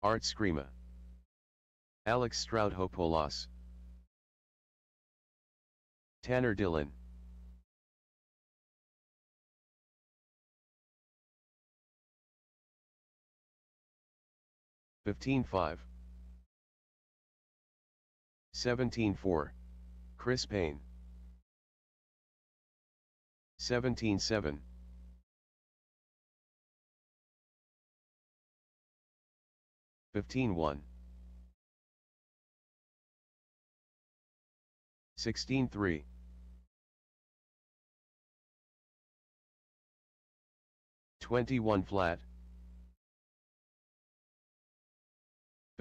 Art Skrima. Alex Stroudhopoulos. Tanner Dillon. $15.5. $17.4. Chris Payne. $17.7. $15.1. $16.3. $21 flat.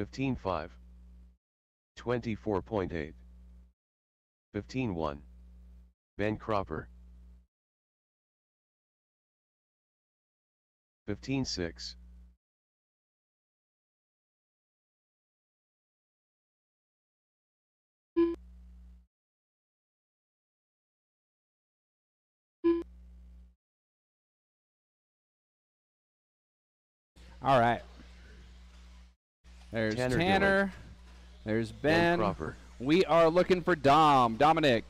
$15.5. $24.8. $15.1. Ben Cropper. $15.6. All right. There's Tanner. There's Ben. Cropper. We are looking for Dominic.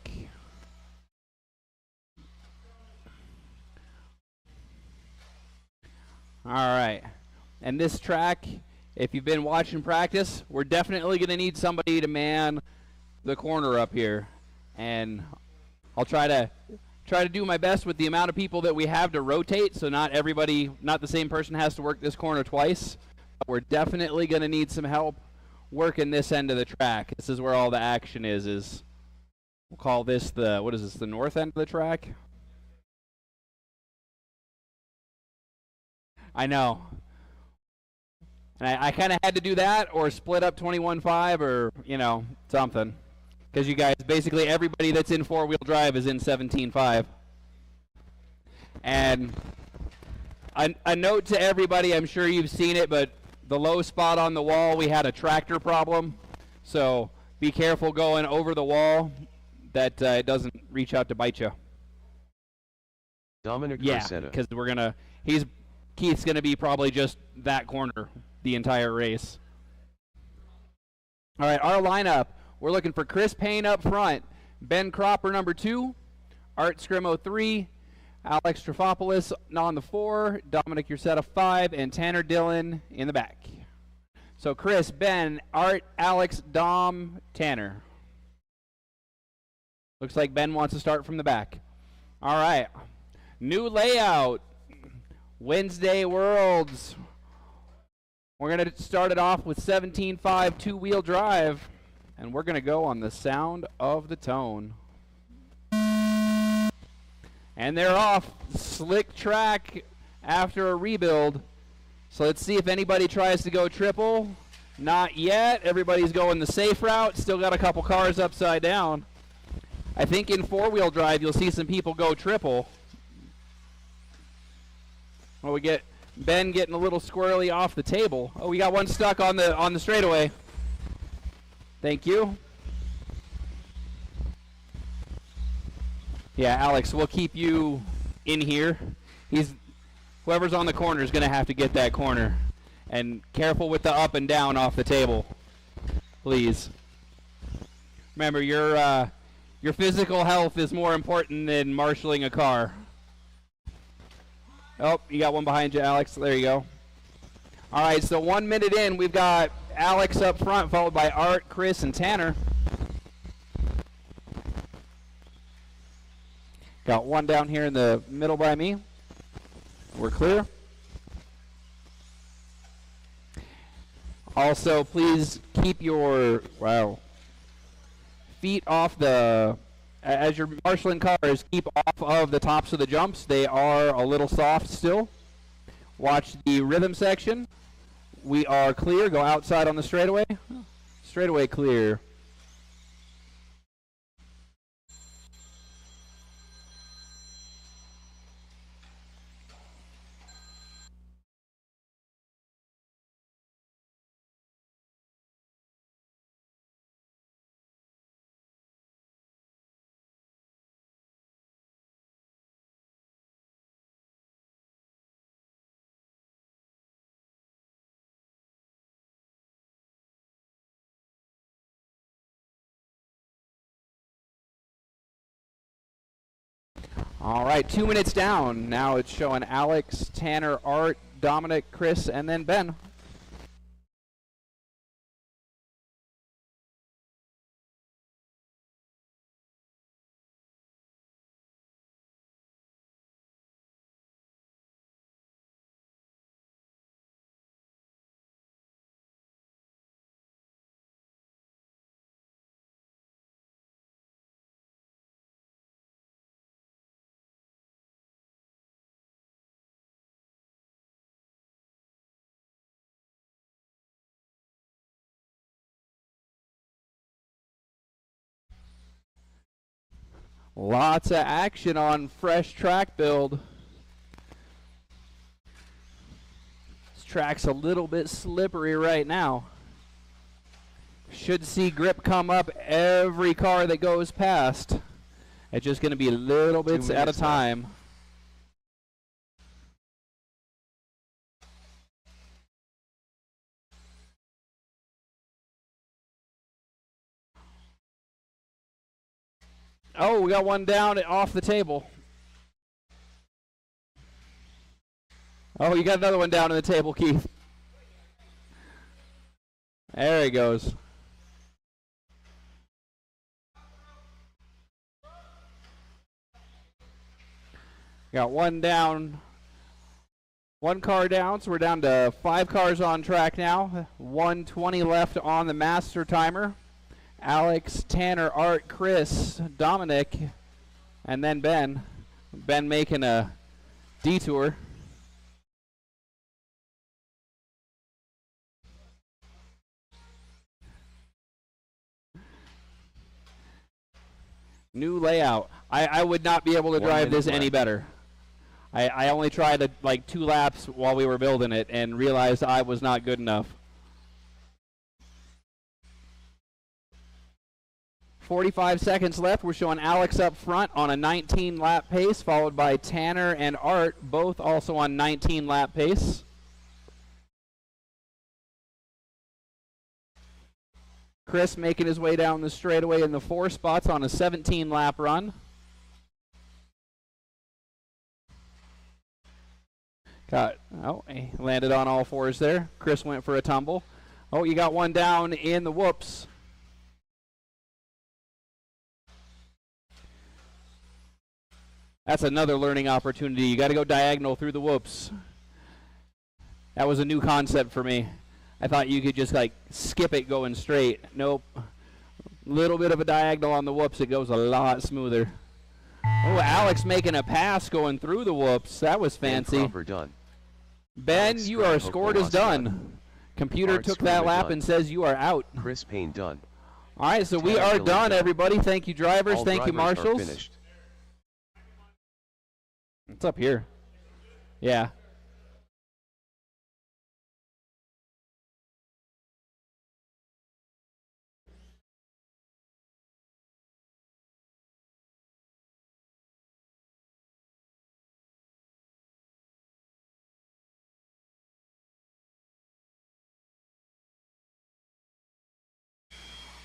All right. And this track, if you've been watching practice, we're definitely going to need somebody to man the corner up here. And I'll try to do my best with the amount of people that we have to rotate, so not the same person has to work this corner twice. But we're definitely going to need some help working this end of the track. This is where all the action is we'll call this the north end of the track? I know. And I kind of had to do that or split up 21.5 or, something. Because you guys, basically everybody that's in four-wheel drive is in 17.5. And a note to everybody, I'm sure you've seen it, but the low spot on the wall, we had a tractor problem. So be careful going over the wall that it doesn't reach out to bite you. Dominic Yeah, because Keith's going to be probably just that corner the entire race. All right, our lineup. We're looking for Chris Payne up front, Ben Cropper number 2, Art Skrimo 3, Alex Trifopoulos on the 4, Dominic Ursetta 5, and Tanner Dillon in the back. So Chris, Ben, Art, Alex, Dom, Tanner. Looks like Ben wants to start from the back. All right, new layout. Wednesday Worlds. We're going to start it off with 17.5 two-wheel drive, and we're going to go on the sound of the tone. And they're off. Slick track after a rebuild. So let's see if anybody tries to go triple. Not yet. Everybody's going the safe route. Still got a couple cars upside down. I think in four-wheel drive you'll see some people go triple. Well, we get Ben getting a little squirrely off the table. Oh, we got one stuck on the straightaway. Thank you. Yeah, Alex, we'll keep you in here. Whoever's on the corner is going to have to get that corner. And careful with the up and down off the table, please. Remember, your physical health is more important than marshaling a car. Oh, you got one behind you, Alex. There you go. All right, so 1 minute in, we've got Alex up front, followed by Art, Chris, and Tanner. Got one down here in the middle by me. We're clear. Also, please keep your feet off as you're marshaling cars, keep off of the tops of the jumps. They are a little soft still. Watch the rhythm section. We are clear. Go outside on the straightaway. Straightaway clear. All right, 2 minutes down. Now it's showing Alex, Tanner, Art, Dominic, Chris, and then Ben. Lots of action on fresh track build. This track's a little bit slippery right now. Should see grip come up every car that goes past. It's just going to be little bits at a time. Oh, we got one down off the table. Oh, you got another one down on the table, Keith. There he goes. Got one down. One car down, so we're down to 5 cars on track now. 1:20 left on the master timer. Alex, Tanner, Art, Chris, Dominic, and then Ben. Ben making a detour. New layout. I would not be able to drive this any better. I only tried like 2 laps while we were building it and realized I was not good enough. 45 seconds left. We're showing Alex up front on a 19-lap pace, followed by Tanner and Art, both also on 19-lap pace. Chris making his way down the straightaway in the 4 spots on a 17-lap run. He landed on all 4s there. Chris went for a tumble. Oh, you got one down in the whoops. That's another learning opportunity. You got to go diagonal through the whoops. That was a new concept for me. I thought you could just like skip it going straight. Nope. Little bit of a diagonal on the whoops. It goes a lot smoother. Oh, Alex making a pass going through the whoops. That was fancy. Done. Ben, you are scored as done. Computer took that lap and says you are out. Chris Payne done. All right, so we are done, everybody. Thank you, drivers. Thank you, marshals. It's up here. Yeah.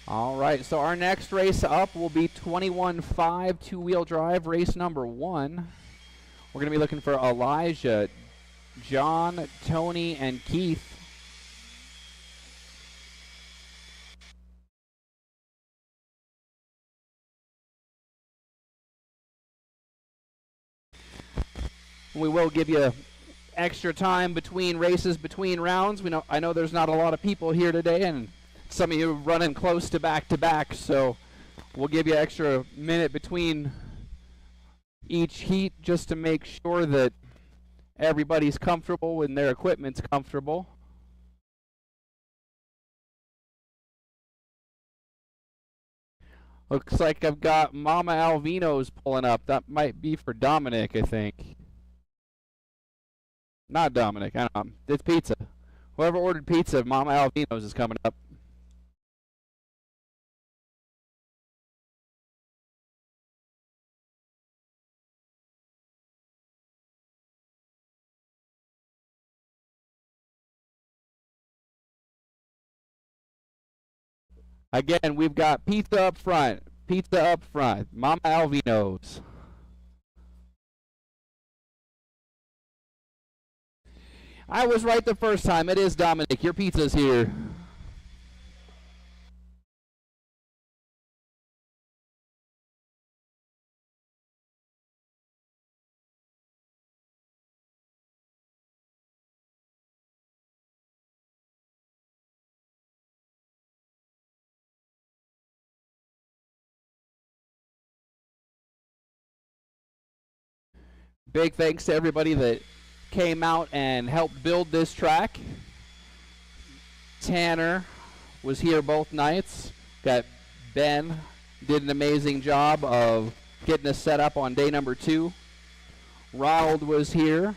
All right, so our next race up will be 21.5 two-wheel drive, race number 1. We're going to be looking for Elijah, John, Tony, and Keith. We will give you extra time between races, between rounds. I know there's not a lot of people here today, and some of you running close to back, so we'll give you extra minute between each heat just to make sure that everybody's comfortable and their equipment's comfortable. Looks like I've got Mama Alvino's pulling up. That might be for Dominic, I think. Not Dominic, it's pizza. Whoever ordered pizza, Mama Alvino's is coming up. Again, we've got pizza up front. Pizza up front. Mama Alvino's. I was right the first time. It is Dominic. Your pizza's here. Big thanks to everybody that came out and helped build this track. Tanner was here both nights. Got Ben, did an amazing job of getting us set up on day number 2. Ronald was here.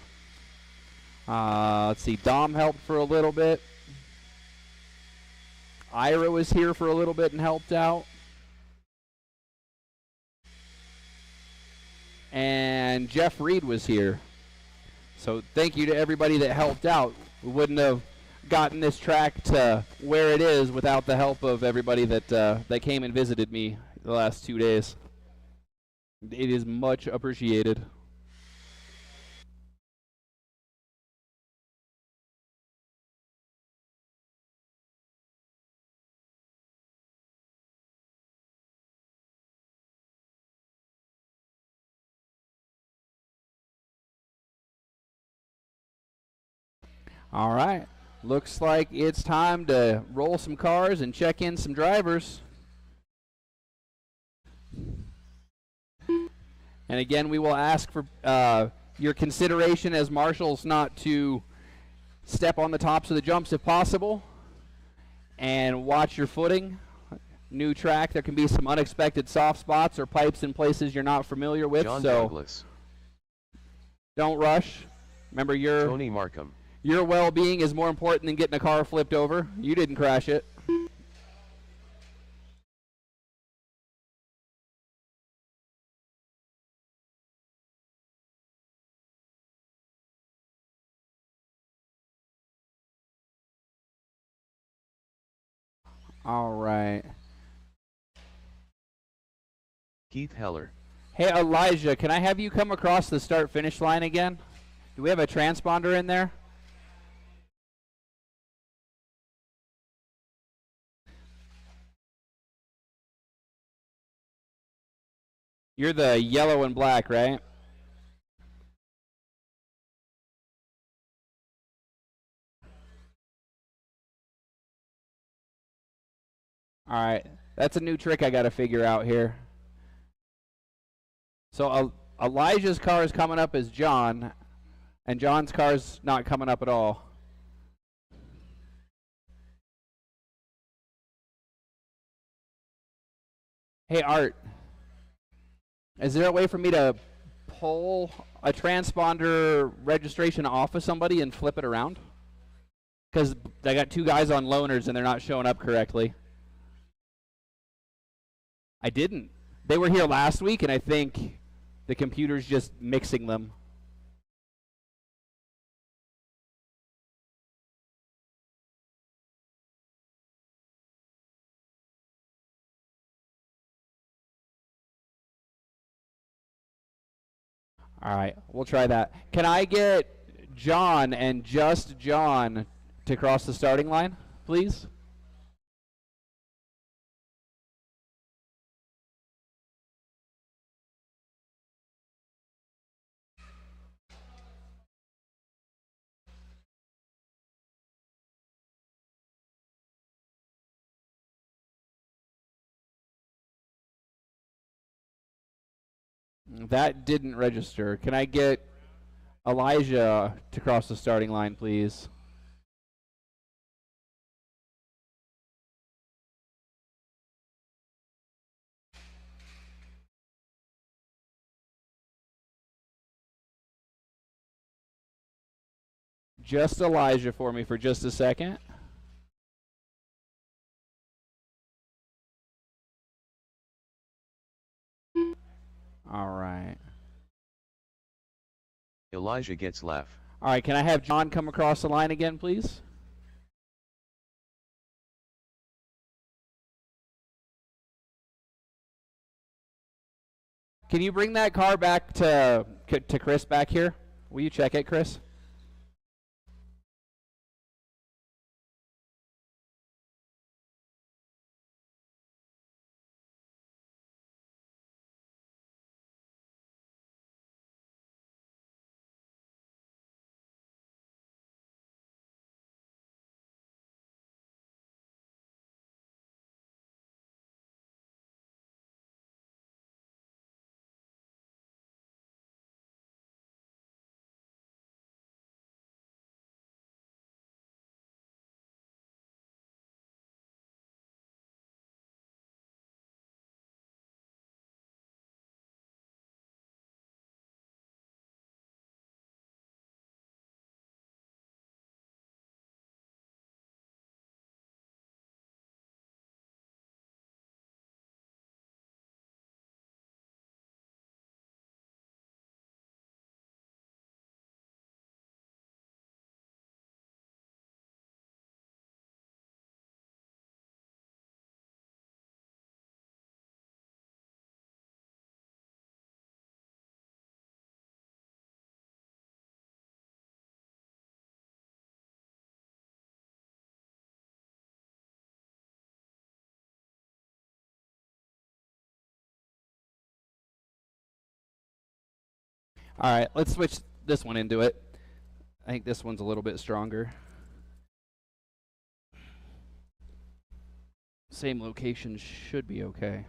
Let's see, Dom helped for a little bit. Ira was here for a little bit and helped out. And Jeff Reed was here. So thank you to everybody that helped out. We wouldn't have gotten this track to where it is without the help of everybody that came and visited me the last 2 days. It is much appreciated. All right, looks like it's time to roll some cars and check in some drivers. And again, we will ask for your consideration as marshals not to step on the tops of the jumps if possible, and watch your footing. New track, there can be some unexpected soft spots or pipes in places you're not familiar with, John so Douglas. Don't rush. Remember, Tony Markham. Your well-being is more important than getting a car flipped over. You didn't crash it. All right. Keith Heller. Hey, Elijah, can I have you come across the start-finish line again? Do we have a transponder in there? You're the yellow and black, right? All right. That's a new trick I got to figure out here. So Elijah's car is coming up as John, and John's car's not coming up at all. Hey, Art. Is there a way for me to pull a transponder registration off of somebody and flip it around? Because I got 2 guys on loaners and they're not showing up correctly. I didn't. They were here last week, and I think the computer's just mixing them. All right, we'll try that. Can I get John and just John to cross the starting line, please? That didn't register. Can I get Elijah to cross the starting line, please? Just Elijah for me for just a second. All right. Elijah gets laugh. All right, can I have John come across the line again, please? Can you bring that car back to Chris back here? Will you check it, Chris? All right, let's switch this one into it. I think this one's a little bit stronger. Same location should be okay.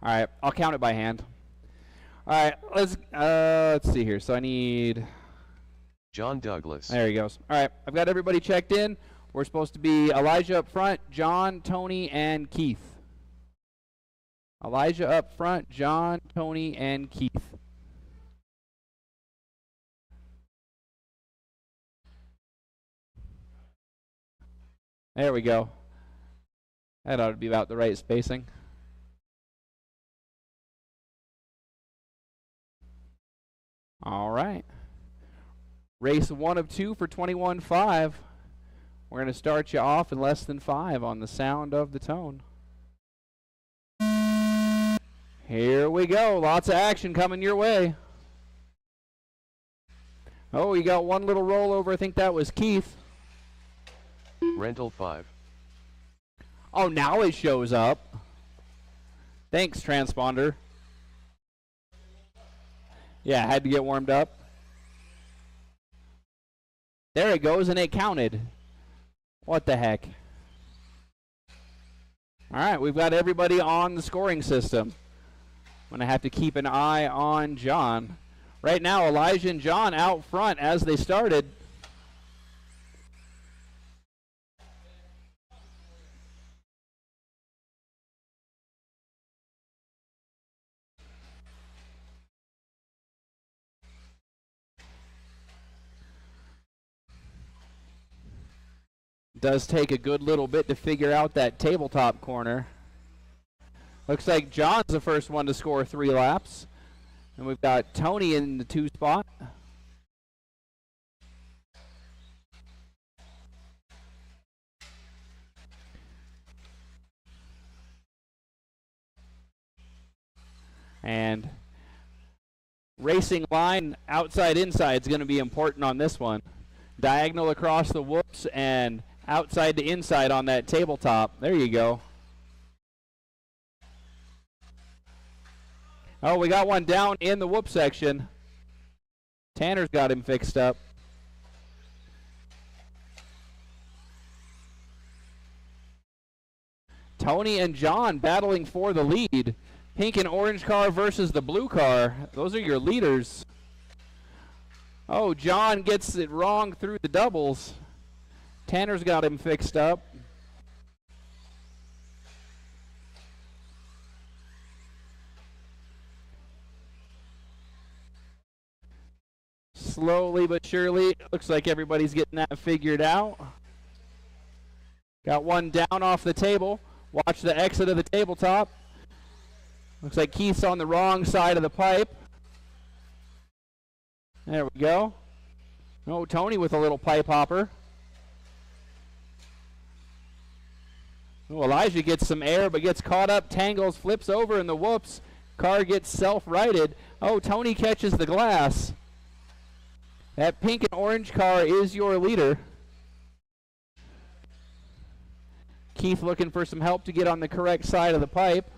All right, I'll count it by hand. All right, let's see here. So I need John Douglas. There he goes. All right, I've got everybody checked in. We're supposed to be Elijah up front, John, Tony, and Keith. Elijah up front, John, Tony, and Keith. There we go. That ought to be about the right spacing. All right. Race 1 of 2 for 21.5. We're going to start you off in less than 5 on the sound of the tone. Here we go. Lots of action coming your way. Oh, you got one little rollover. I think that was Keith. Rental 5. Oh, now it shows up. Thanks, Transponder. Yeah, had to get warmed up. There it goes, and it counted. What the heck? All right, we've got everybody on the scoring system. I'm going to have to keep an eye on John. Right now, Elijah and John out front as they started. Does take a good little bit to figure out that tabletop corner. Looks like John's the first one to score 3 laps. And we've got Tony in the 2 spot. And racing line outside inside is going to be important on this one. Diagonal across the whoops and outside to inside on that tabletop. There you go. Oh, we got one down in the whoop section. Tanner's got him fixed up. Tony and John battling for the lead. Pink and orange car versus the blue car. Those are your leaders. Oh, John gets it wrong through the doubles. Tanner's got him fixed up. Slowly but surely, looks like everybody's getting that figured out. Got one down off the table. Watch the exit of the tabletop. Looks like Keith's on the wrong side of the pipe. There we go. Oh, Tony with a little pipe hopper. Oh, Elijah gets some air but gets caught up, tangles, flips over in the whoops. Car gets self-righted. Oh, Tony catches the glass. That pink and orange car is your leader. Keith looking for some help to get on the correct side of the pipe.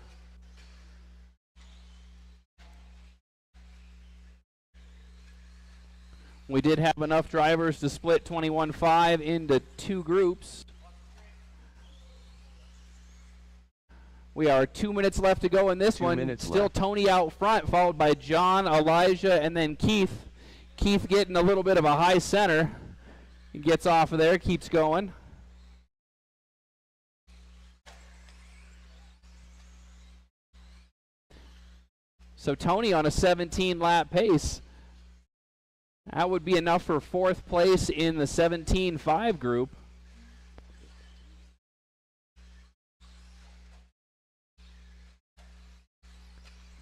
We did have enough drivers to split 21-5 into 2 groups. We are 2 minutes left to go in this one. Still left. Tony out front, followed by John, Elijah, and then Keith. Keith getting a little bit of a high center. He gets off of there, keeps going. So Tony on a 17-lap pace. That would be enough for 4th place in the 17-5 group.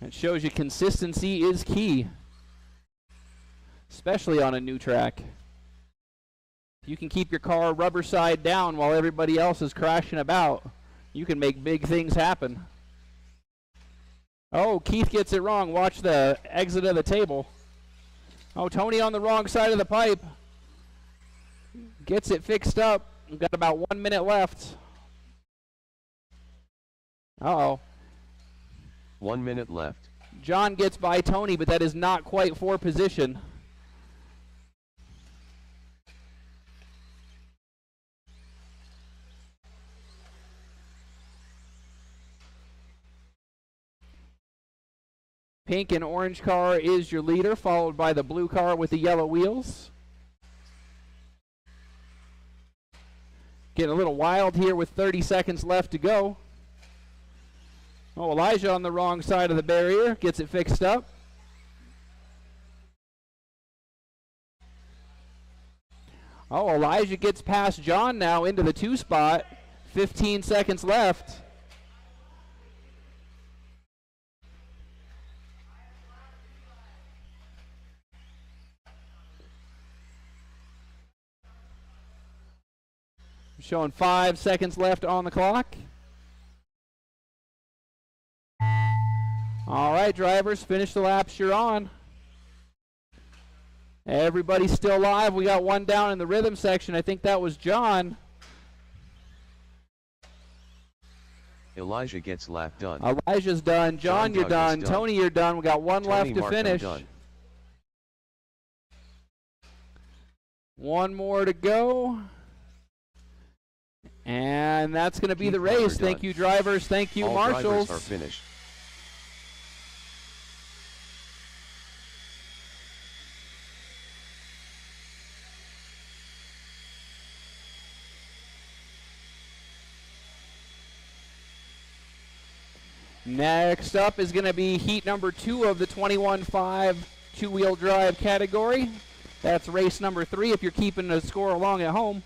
It shows you consistency is key, especially on a new track. You can keep your car rubber side down while everybody else is crashing about. You can make big things happen. Oh, Keith gets it wrong. Watch the exit of the table. Oh, Tony on the wrong side of the pipe. Gets it fixed up. We've got about 1 minute left. Uh-oh. 1 minute left. John gets by Tony, but that is not quite for position. Pink and orange car is your leader, followed by the blue car with the yellow wheels. Getting a little wild here with 30 seconds left to go. Oh, Elijah on the wrong side of the barrier, gets it fixed up. Oh, Elijah gets past John now into the 2 spot. 15 seconds left. Showing 5 seconds left on the clock. All right, drivers, finish the laps you're on. Everybody's still live. We got one down in the rhythm section. I think that was John. Elijah gets lap done. Elijah's done. John, you're done. Tony, you're done. We got one left to finish. Done. One more to go. And that's going to be the race. Thank you, drivers. Thank you, marshals. All drivers are finished. Next up is going to be heat number 2 of the 21-5 two-wheel drive category. That's race number 3 if you're keeping the score along at home.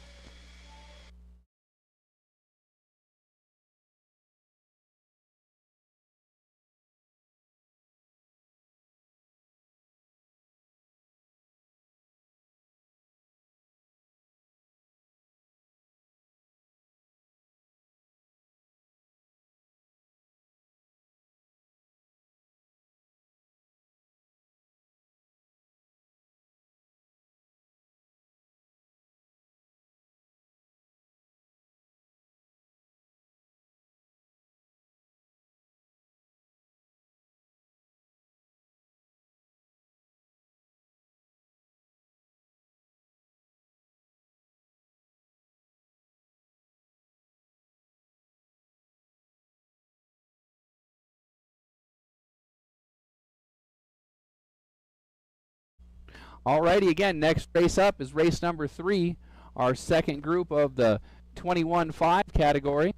Alrighty, again, next race up is race number 3, our second group of the 21-5 category.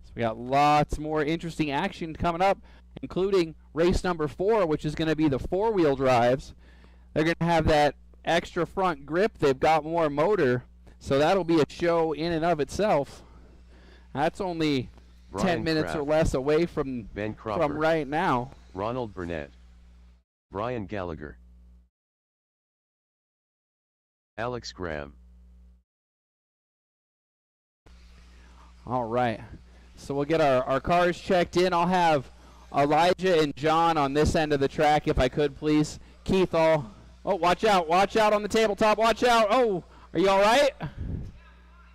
So we got lots more interesting action coming up, including race number 4, which is going to be the 4-wheel drives. They're going to have that extra front grip. They've got more motor, so that'll be a show in and of itself. That's only Brian 10 minutes Kraft, or less away from right now. Ronald Burnett, Brian Gallagher, Alex Graham. All right, so we'll get our cars checked in. I'll have Elijah and John on this end of the track, if I could, please. Keith, oh, watch out on the tabletop, watch out. Oh, are you all right?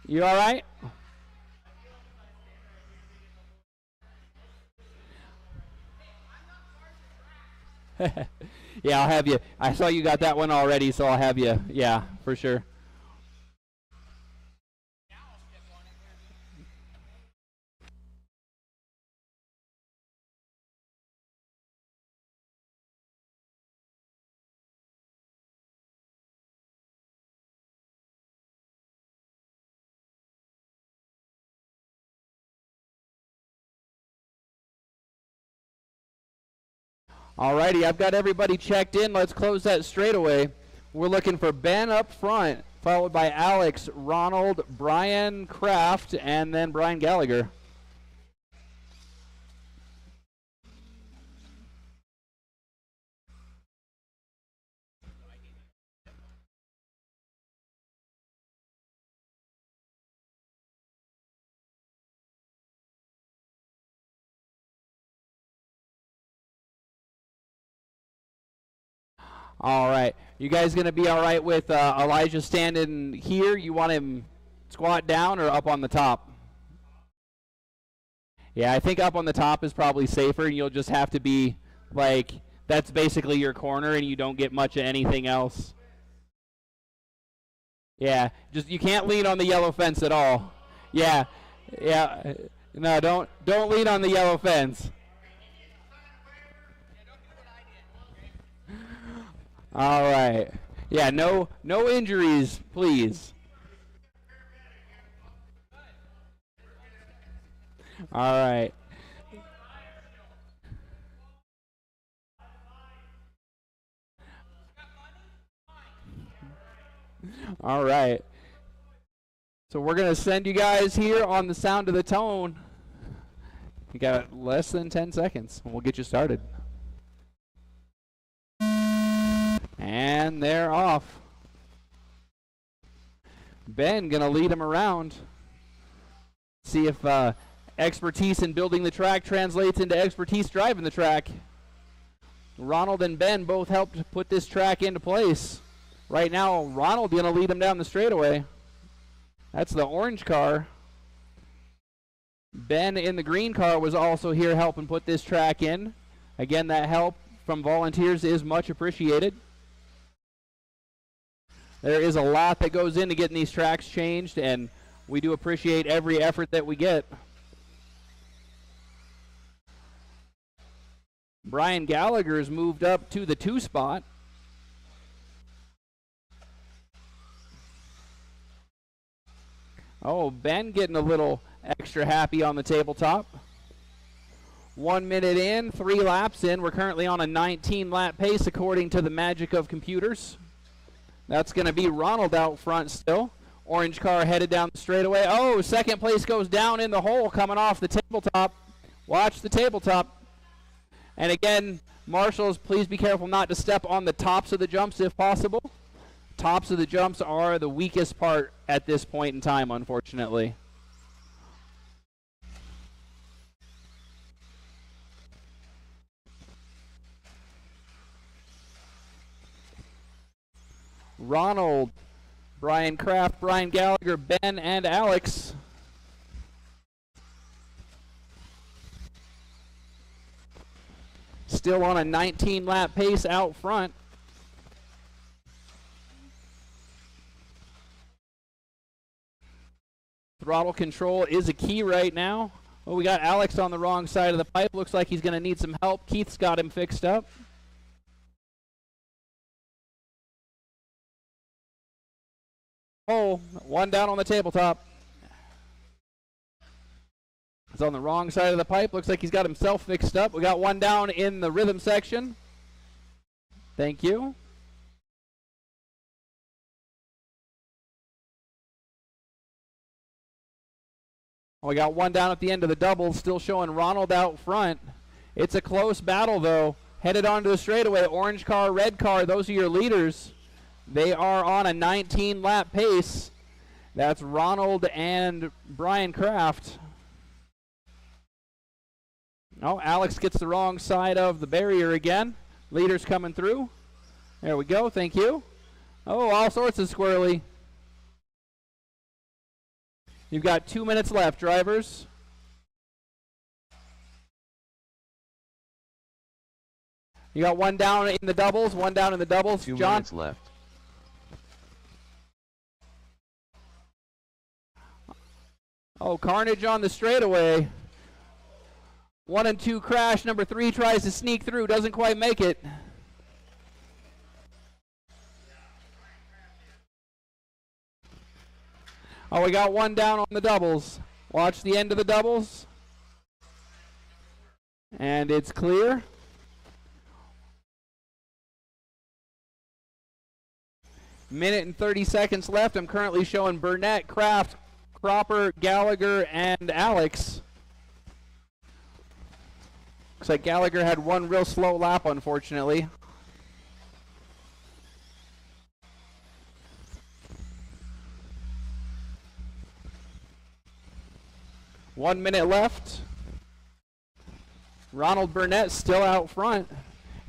You all right? Yeah, I'll have you. I saw you got that one already, so I'll have you. Yeah, for sure. Alrighty, I've got everybody checked in. Let's close that straightaway. We're looking for Ben up front, followed by Alex, Ronald, Brian Kraft, and then Brian Gallagher. All right. You guys going to be all right with Elijah standing here? You want him squat down or up on the top? Yeah, I think up on the top is probably safer, and you'll just have to be like, that's basically your corner, and you don't get much of anything else. Yeah, just you can't lean on the yellow fence at all. Yeah, yeah. No, don't lean on the yellow fence. All right. Yeah, no injuries, please. All right. All right. So we're going to send you guys here on the sound of the tone. You got less than 10 seconds, and we'll get you started. And they're off. Ben going to lead them around. See if expertise in building the track translates into expertise driving the track. Ronald and Ben both helped put this track into place. Right now, Ronald going to lead them down the straightaway. That's the orange car. Ben in the green car was also here helping put this track in. Again, that help from volunteers is much appreciated. There is a lot that goes into getting these tracks changed, and we do appreciate every effort that we get. Brian Gallagher has moved up to the 2 spot. Oh, Ben getting a little extra happy on the tabletop. 1 minute in, 3 laps in. We're currently on a 19-lap pace according to the magic of computers. That's going to be Ronald out front still. Orange car headed down the straightaway. Oh, second place goes down in the hole coming off the tabletop. Watch the tabletop. And again, marshals, please be careful not to step on the tops of the jumps if possible. Tops of the jumps are the weakest part at this point in time, unfortunately. Ronald, Brian Kraft, Brian Gallagher, Ben, and Alex. Still on a 19-lap pace out front. Throttle control is a key right now. Well, we got Alex on the wrong side of the pipe. Looks like he's going to need some help. Keith's got him fixed up. Oh, one down on the tabletop. It's on the wrong side of the pipe. Looks like he's got himself fixed up. We got one down in the rhythm section. Thank you. We got one down at the end of the double, still showing Ronald out front. It's a close battle, though. Headed onto the straightaway. Orange car, red car, those are your leaders. They are on a 19-lap pace. That's Ronald and Brian Kraft. Oh, Alex gets the wrong side of the barrier again. Leaders coming through. There we go. Thank you. Oh, all sorts of squirrely. You've got 2 minutes left, drivers. You got one down in the doubles, one down in the doubles. 2 John? minutes left. Oh, carnage on the straightaway. 1 and 2 crash. Number 3 tries to sneak through, doesn't quite make it. Oh, we got one down on the doubles. Watch the end of the doubles. And it's clear. Minute and 30 seconds left. I'm currently showing Burnett, Kraft, Cropper, Gallagher, and Alex. Looks like Gallagher had one real slow lap, unfortunately. One minute left. Ronald Burnett still out front.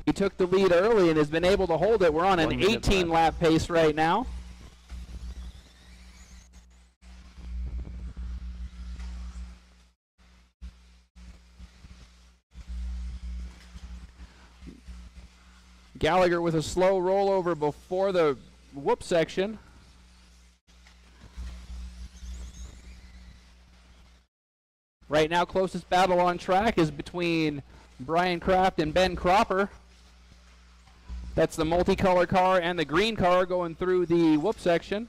He took the lead early and has been able to hold it. We're on an 18-lap pace right now. Gallagher with a slow rollover before the whoop section. Right now, closest battle on track is between Brian Kraft and Ben Cropper. That's the multicolor car and the green car going through the whoop section.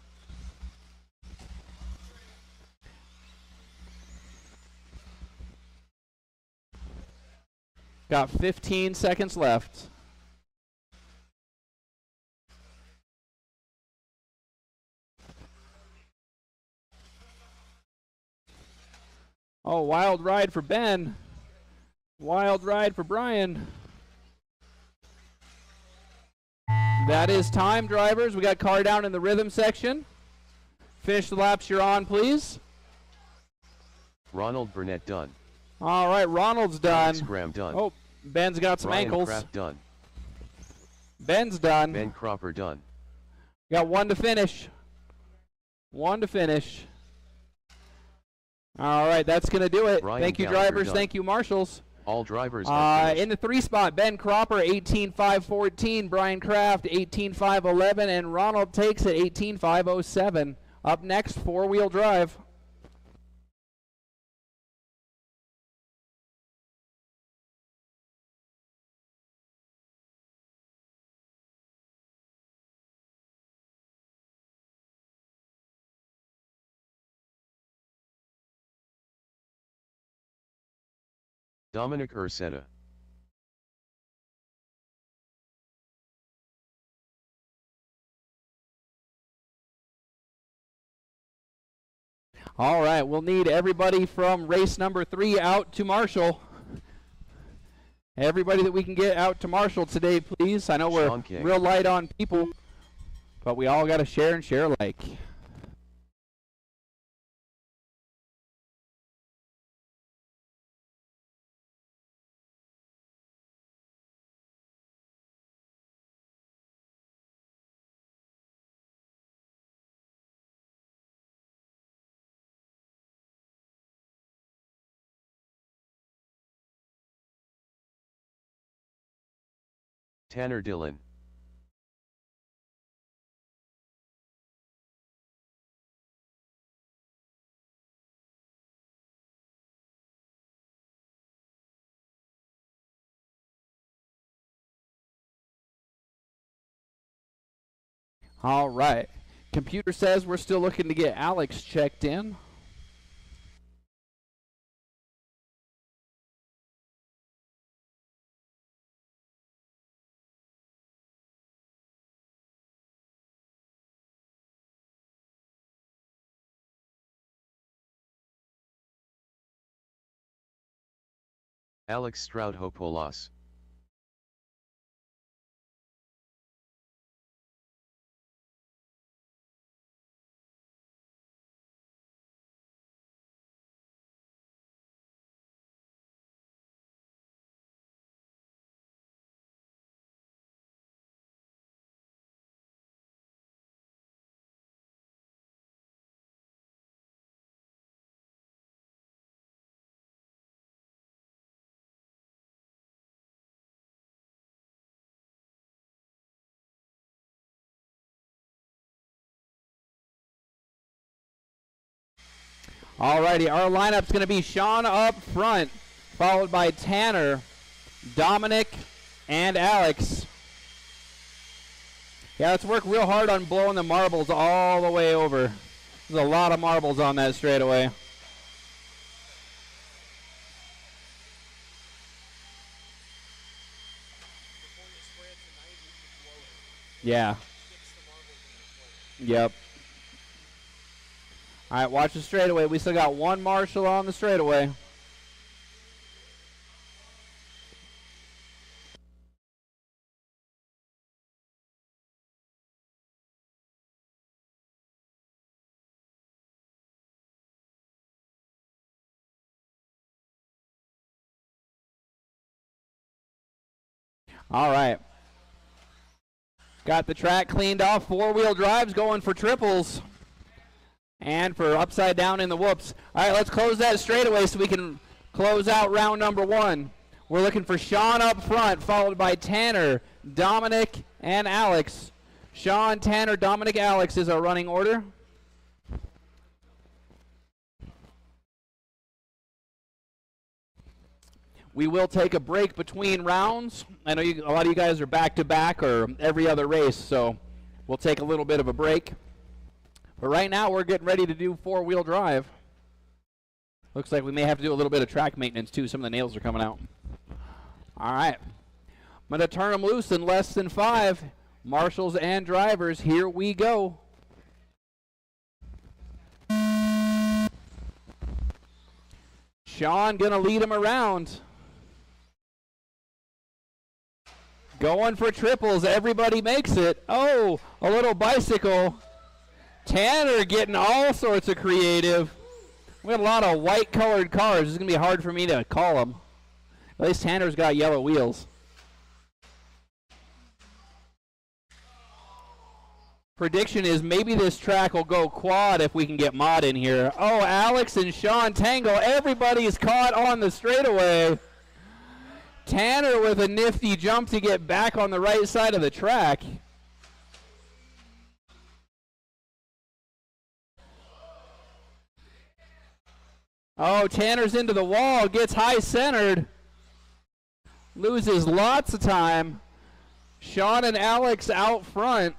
Got 15 seconds left. Oh, wild ride for Ben. Wild ride for Brian. That is time, drivers. We got car down in the rhythm section. Finish the laps you're on, please. Ronald Burnett done. All right, Ronald's done. Alex Graham done. Oh, Ben's got some Brian ankles. Kraft done. Ben's done. Ben Cropper done. Got one to finish. One to finish. All right, that's going to do it. Brian Thank you, Gallagher drivers. done. Thank you, marshals. All drivers are finished. In the 3 spot, Ben Cropper, 18.514. Brian Kraft, 18.511. And Ronald takes it, 18.507. Up next, four-wheel drive. Dominic Ursetta. All right, we'll need everybody from race number 3 out to marshal. Everybody that we can get out to marshal today, please. I know we're real light on people, but we all got to share and share alike. Tanner Dillon. All right. Computer says we're still looking to get Alex checked in. Alex Stroud-Hopolas. Alrighty, our lineup's going to be Sean up front, followed by Tanner, Dominic, and Alex. Yeah, let's work real hard on blowing the marbles all the way over. There's a lot of marbles on that straightaway. Yeah. Yep. All right, watch the straightaway. We still got one marshal on the straightaway. All right. Got the track cleaned off. Four-wheel drives going for triples. And for upside down in the whoops. All right, let's close that straightaway so we can close out round number one. We're looking for Sean up front, followed by Tanner, Dominic, and Alex. Sean, Tanner, Dominic, Alex is our running order. We will take a break between rounds. I know a lot of you guys are back-to-back or every other race, so we'll take a little bit of a break. But right now, we're getting ready to do four-wheel drive. Looks like we may have to do a little bit of track maintenance, too. Some of the nails are coming out. All right. I'm going to turn them loose in less than 5. Marshals and drivers, here we go. Sean going to lead him around. Going for triples. Everybody makes it. Oh, a little bicycle. Tanner getting all sorts of creative. We got a lot of white-colored cars. It's going to be hard for me to call them. At least Tanner's got yellow wheels. Prediction is maybe this track will go quad if we can get Mod in here. Oh, Alex and Sean tangle. Everybody's caught on the straightaway. Tanner with a nifty jump to get back on the right side of the track. Oh, Tanner's into the wall, gets high centered. Loses lots of time. Sean and Alex out front.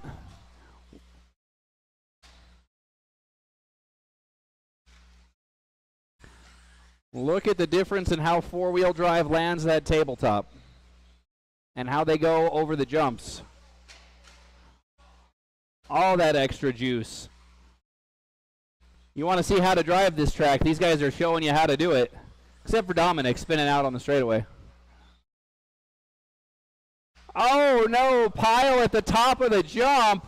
Look at the difference in how four-wheel drive lands that tabletop and how they go over the jumps. All that extra juice. You want to see how to drive this track, these guys are showing you how to do it. Except for Dominic spinning out on the straightaway. Oh no, pile at the top of the jump.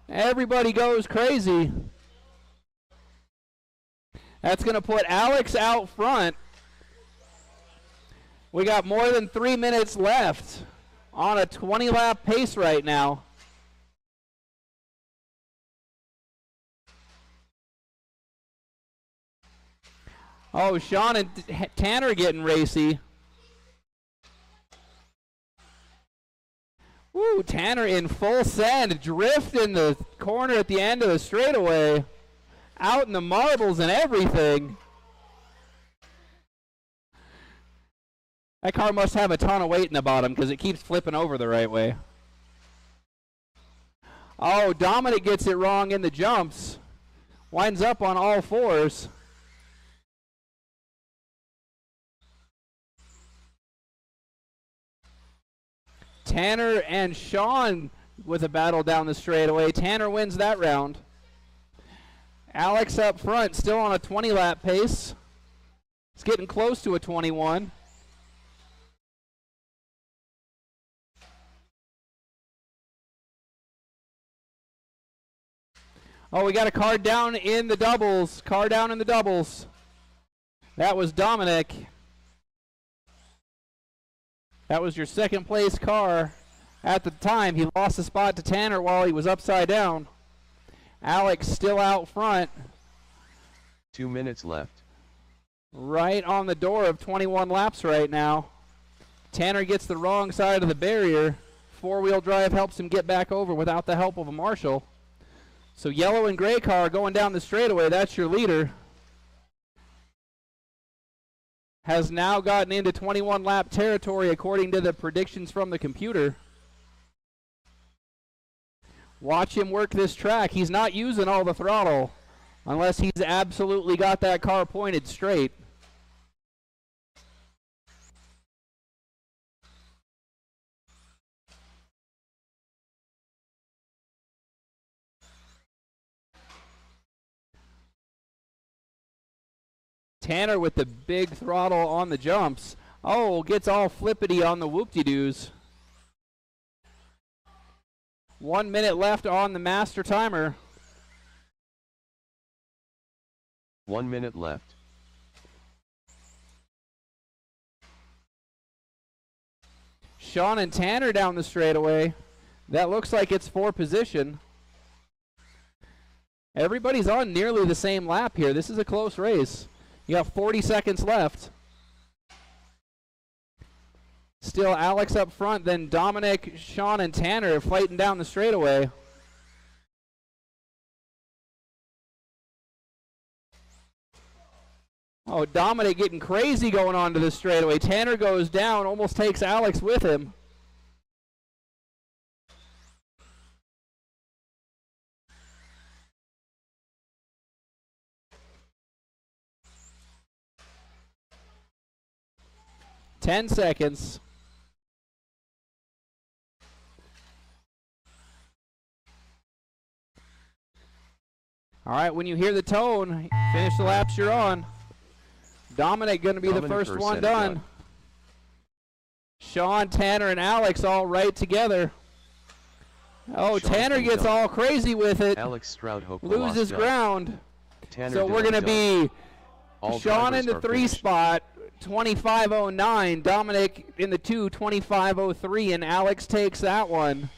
Everybody goes crazy. That's going to put Alex out front. We got more than 3 minutes left on a 20-lap pace right now. Oh, Sean and Tanner getting racy. Woo, Tanner in full send, drift in the corner at the end of the straightaway. Out in the marbles and everything. That car must have a ton of weight in the bottom because it keeps flipping over the right way. Oh, Dominic gets it wrong in the jumps. Winds up on all fours. Tanner and Sean with a battle down the straightaway. Tanner wins that round. Alex up front, still on a 20-lap pace. It's getting close to a 21. Oh, we got a car down in the doubles. Car down in the doubles. That was Dominic. That was your second place car. At the time, he lost the spot to Tanner while he was upside down. Alex still out front. 2 minutes left. Right on the door of 21 laps right now. Tanner gets the wrong side of the barrier. Four-wheel drive helps him get back over without the help of a marshal. So yellow and gray car going down the straightaway. That's your leader. has now gotten into 21 lap territory according to the predictions from the computer. Watch him work this track. He's not using all the throttle unless he's absolutely got that car pointed straight. Tanner with the big throttle on the jumps. Oh, gets all flippity on the whoop-de-doos. 1 minute left on the master timer. 1 minute left. Sean and Tanner down the straightaway. That looks like it's for position. Everybody's on nearly the same lap here. This is a close race. You got 40 seconds left. Still Alex up front, then Dominic, Sean, and Tanner fighting down the straightaway. Oh, Dominic getting crazy going on to the straightaway. Tanner goes down, almost takes Alex with him. Ten seconds. All right, when you hear the tone, finish the laps you're on. Dominic going to be the first one done. Sean, Tanner, and Alex all right together. Oh, Sean Tanner gets all crazy with it. Alex Stroud loses ground. Tanner so we're going to be all Sean in the 3 finished. spot, 25:09. Dominic in the 2, 25:03, and Alex takes that one,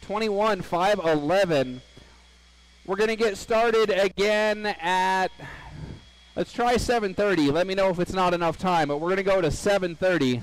21:511. We're going to get started again at, let's try 7:30. Let me know if it's not enough time, but we're going to go to 7:30.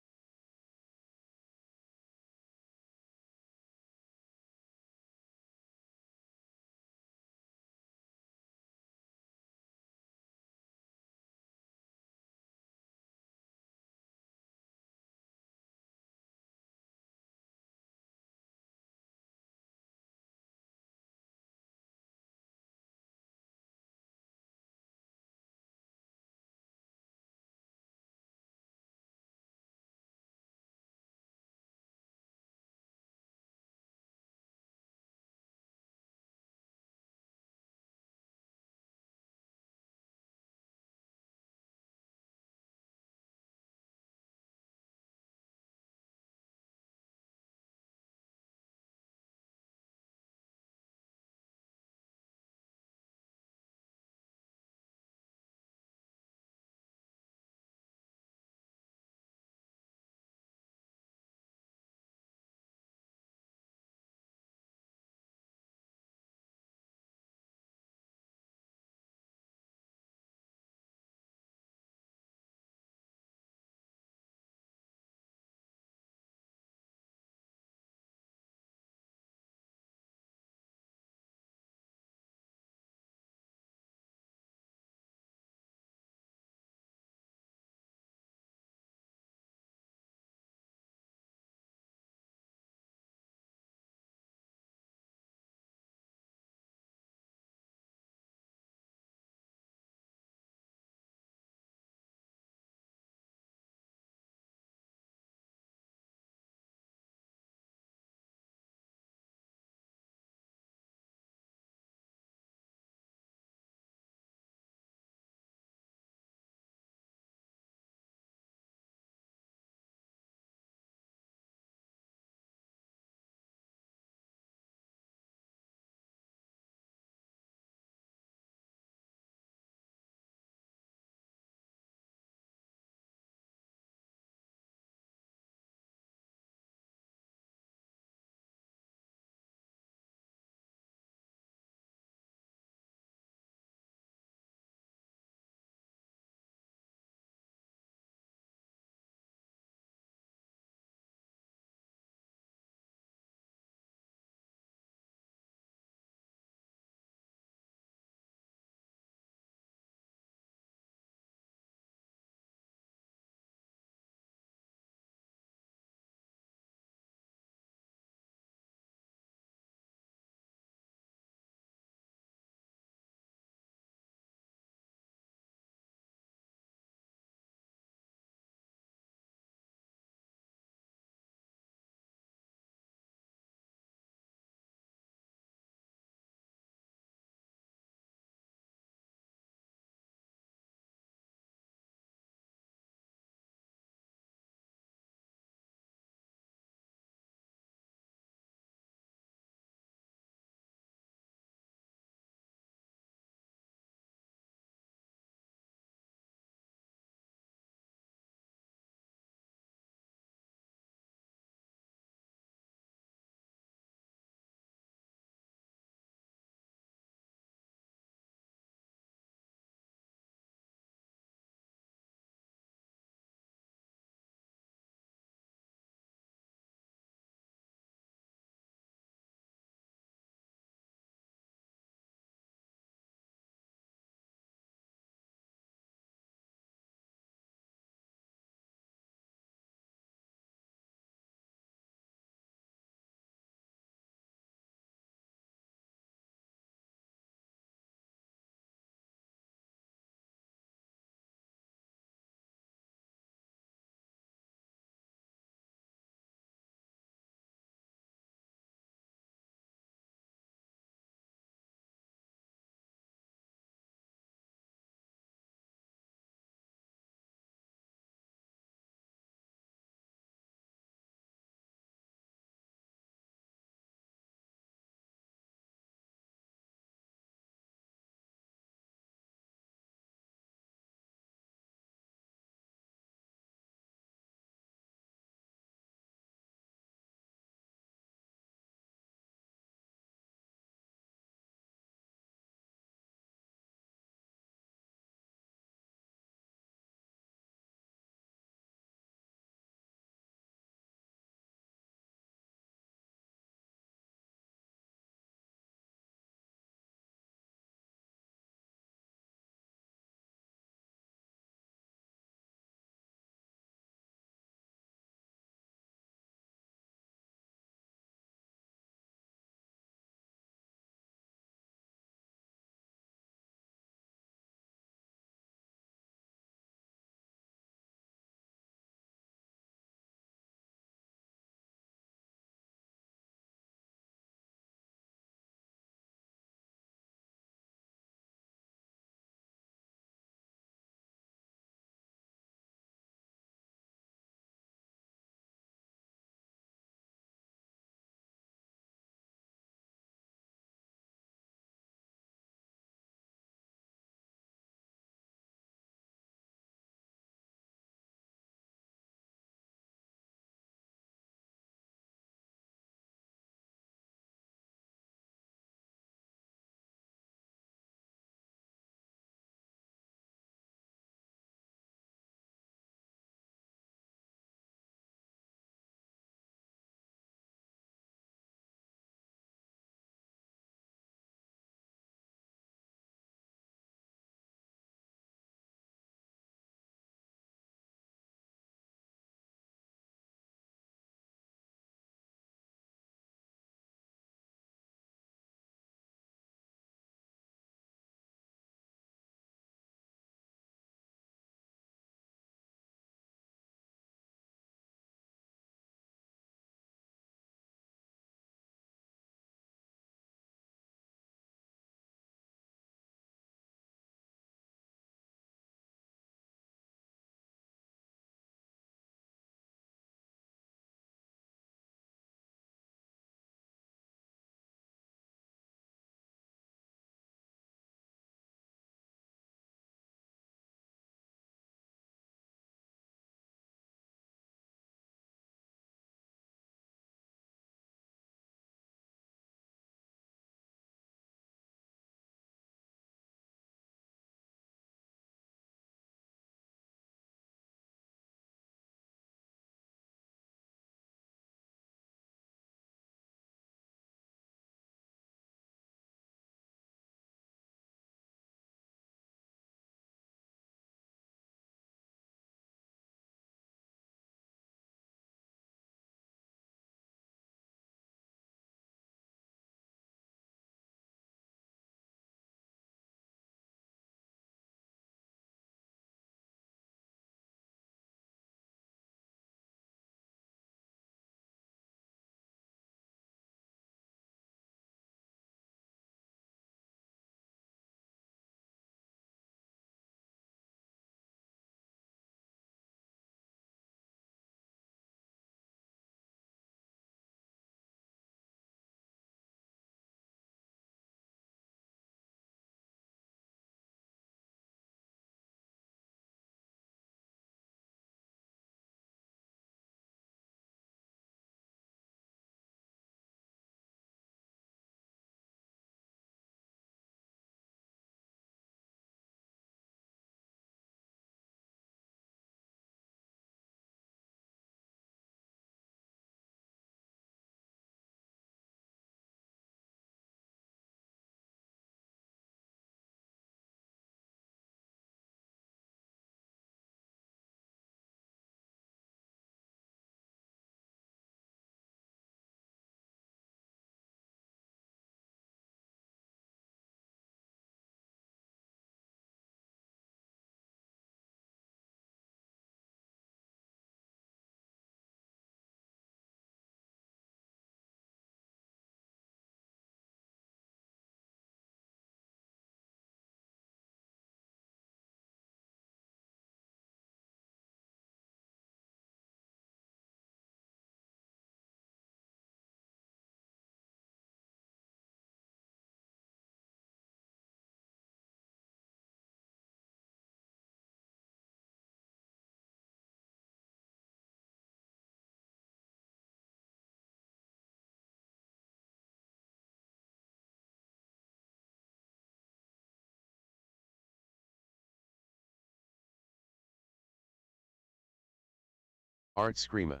Art Screama.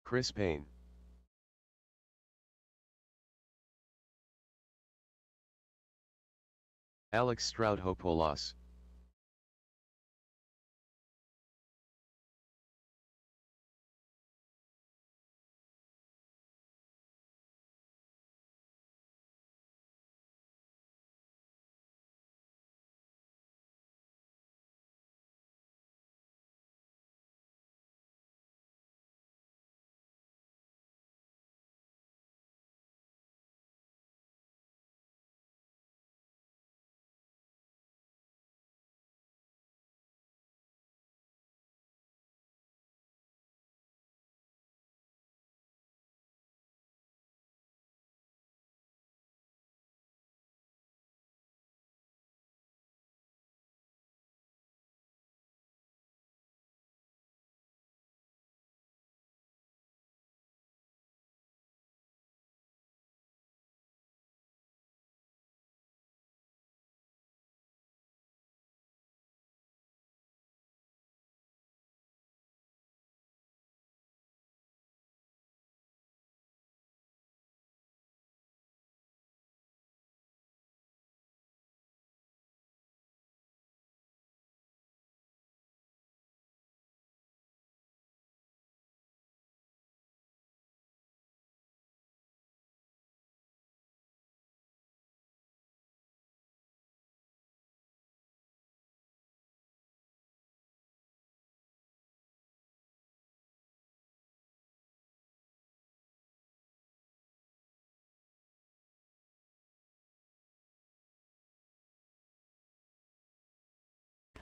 Chris Payne. Alex Stroudhopoulos.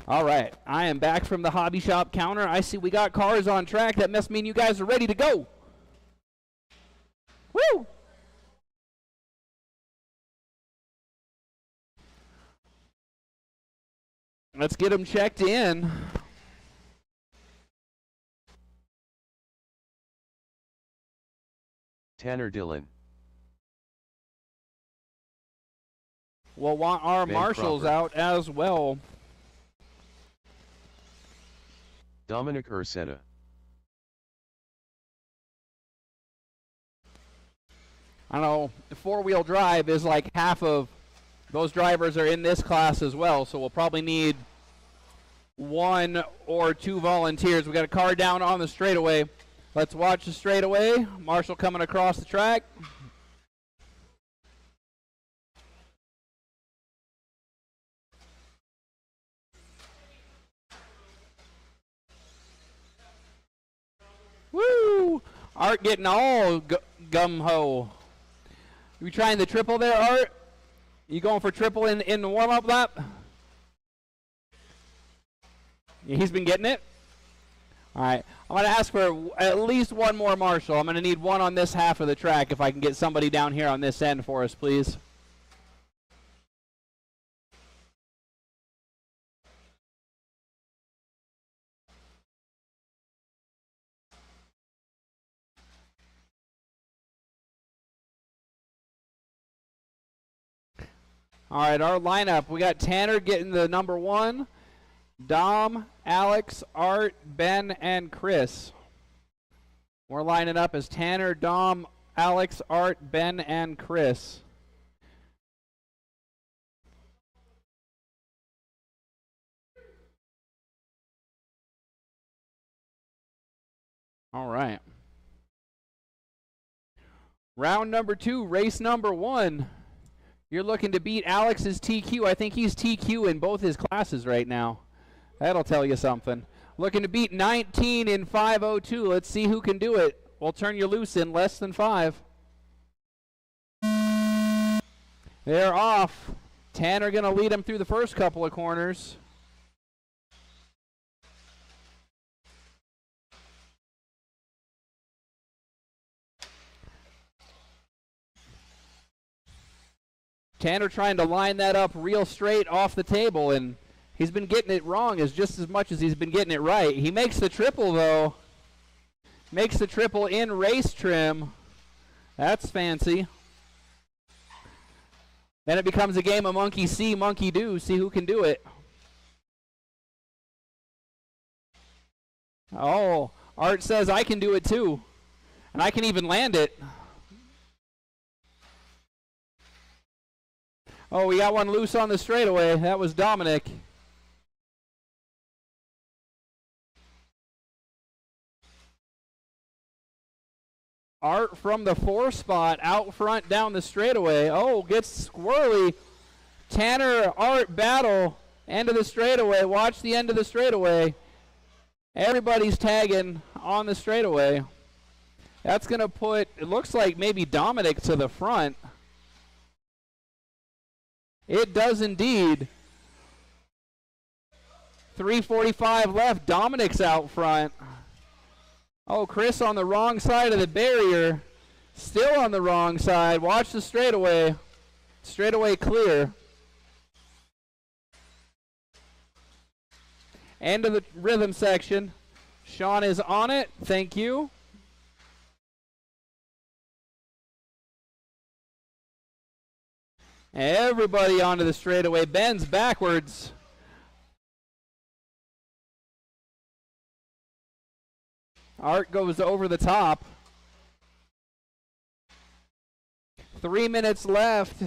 All right, I am back from the hobby shop counter. I see we got cars on track. That must mean you guys are ready to go. Woo! Let's get them checked in. Tanner Dillon. We'll want our Ben marshals Crawford. out as well. Dominic Ursetta. I know, four-wheel drive is like half of those drivers are in this class as well, so we'll probably need 1 or 2 volunteers. We got a car down on the straightaway. Let's watch the straightaway. Marshall coming across the track. Woo! Art getting all gum-ho. You trying the triple there, Art? You going for triple in the warm-up lap? Yeah, he's been getting it. All right. I'm going to ask for at least one more marshal. I'm going to need one on this half of the track if I can get somebody down here on this end for us, please. All right, our lineup. We got Tanner getting the number 1. Dom, Alex, Art, Ben, and Chris. We're lining up as Tanner, Dom, Alex, Art, Ben, and Chris. All right. Round number 2, race number 1. You're looking to beat Alex's TQ. I think he's TQ in both his classes right now. That'll tell you something. Looking to beat 19 in 5:02. Let's see who can do it. We'll turn you loose in less than 5. They're off. Tanner going to lead them through the first couple of corners. Tanner trying to line that up real straight off the table, and he's been getting it wrong just as much as he's been getting it right. He makes the triple, though. Makes the triple in race trim. That's fancy. Then it becomes a game of monkey see, monkey do. See who can do it. Oh, Art says I can do it too. And I can even land it. Oh, we got one loose on the straightaway. That was Dominic. Art from the 4 spot out front down the straightaway. Oh, gets squirrely. Tanner, Art battle. End of the straightaway. Watch the end of the straightaway. Everybody's tagging on the straightaway. That's going to put, it looks like maybe Dominic to the front. It does indeed. 3:45 left. Dominic's out front. Oh, Chris on the wrong side of the barrier. Still on the wrong side. Watch the straightaway. Straightaway clear. End of the rhythm section. Sean is on it. Thank you. Everybody onto the straightaway. Bends backwards. Art goes over the top. 3 minutes left.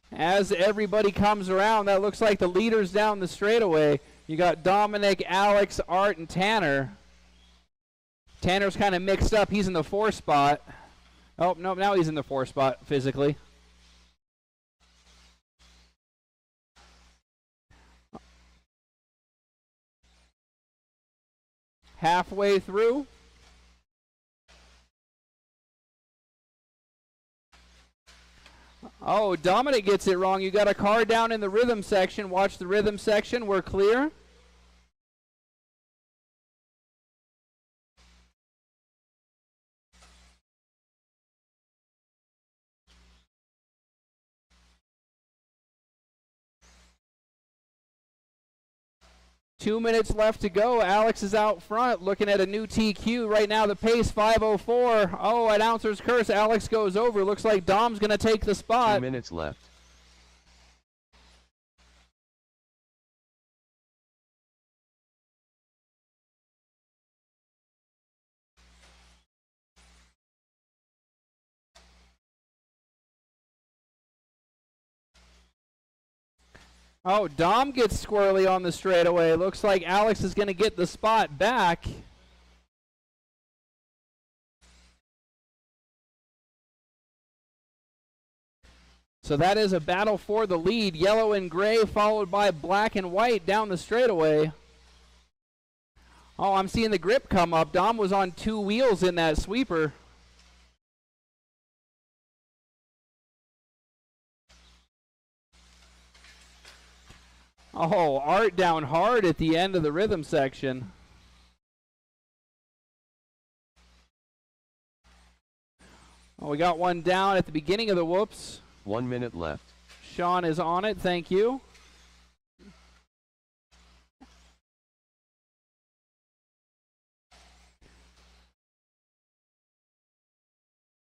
As everybody comes around, that looks like the leaders down the straightaway. You got Dominic, Alex, Art, and Tanner. Tanner's kind of mixed up. He's in the 4 spot. Oh, no, now he's in the 4 spot physically. Halfway through. Oh, Dominic gets it wrong. You got a car down in the rhythm section. Watch the rhythm section. We're clear. Two minutes left to go. Alex is out front looking at a new TQ. Right now the pace 5:04. Oh, announcer's curse. Alex goes over. Looks like Dom's going to take the spot. 2 minutes left. Oh, Dom gets squirrely on the straightaway. Looks like Alex is going to get the spot back. So that is a battle for the lead. Yellow and gray followed by black and white down the straightaway. Oh, I'm seeing the grip come up. Dom was on 2 wheels in that sweeper. Oh, Art down hard at the end of the rhythm section. Oh, we got one down at the beginning of the whoops. 1 minute left. Sean is on it. Thank you.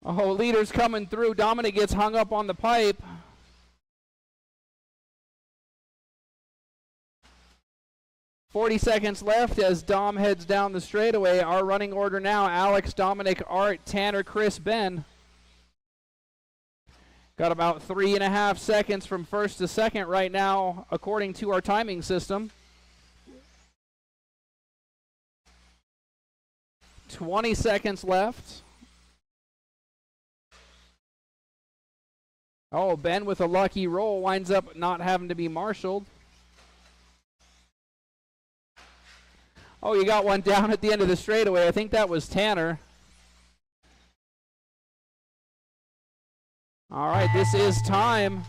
Oh, leader's coming through. Dominic gets hung up on the pipe. .40 seconds left as Dom heads down the straightaway. Our running order now: Alex, Dominic, Art, Tanner, Chris, Ben. Got about 3.5 seconds from first to second right now, according to our timing system. 20 seconds left. Oh, Ben with a lucky roll winds up not having to be marshaled. Oh, you got one down at the end of the straightaway. I think that was Tanner. All right, this is time.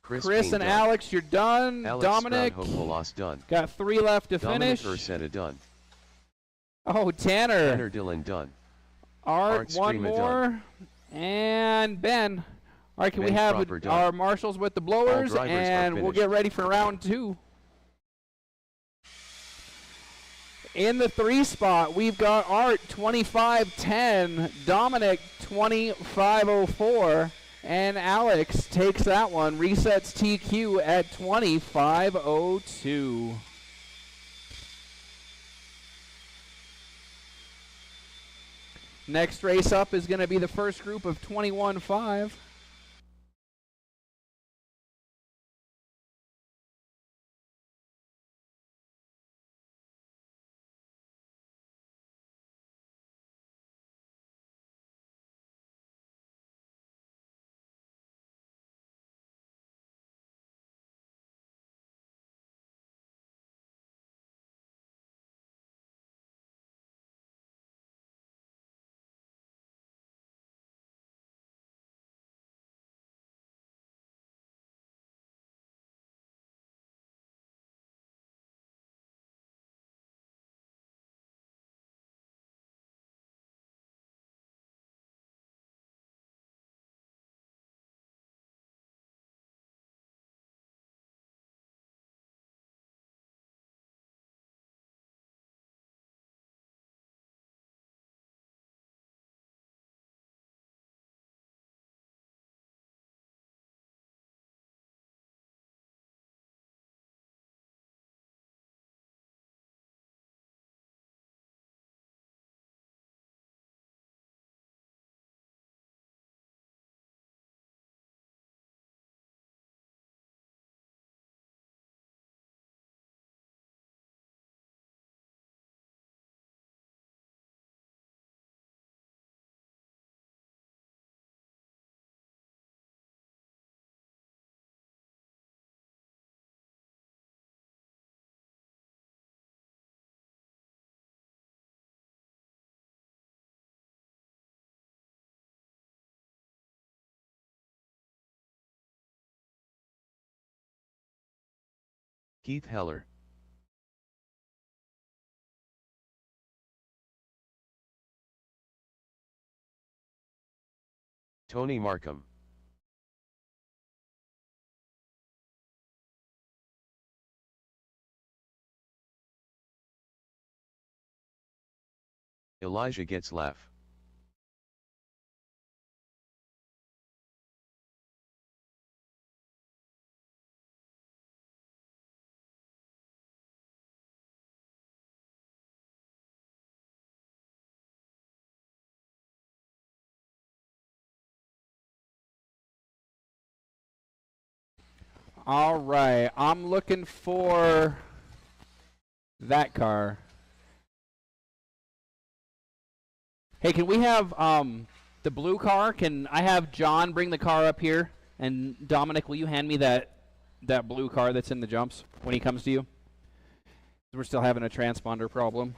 Chris and Alex, you're done. Alex Dominic, done. got 3 left to Dominic finish. Ursetta done. Oh, Tanner. Tanner Dillon done. Art one Screama more. done. And Ben. All right, can we Men's have proper done. our marshals with the blowers, drivers are and we'll finished. get ready for round 2. In the 3 spot, we've got Art 2510, Dominic 2504, and Alex takes that one, resets TQ at 2502. Next race up is going to be the first group of 21.5. Keith Heller. Tony Markham. Elijah gets laugh. All right, I'm looking for that car. Hey, can we have the blue car? Can I have John bring the car up here? And Dominic, will you hand me that blue car that's in the jumps when he comes to you? We're still having a transponder problem.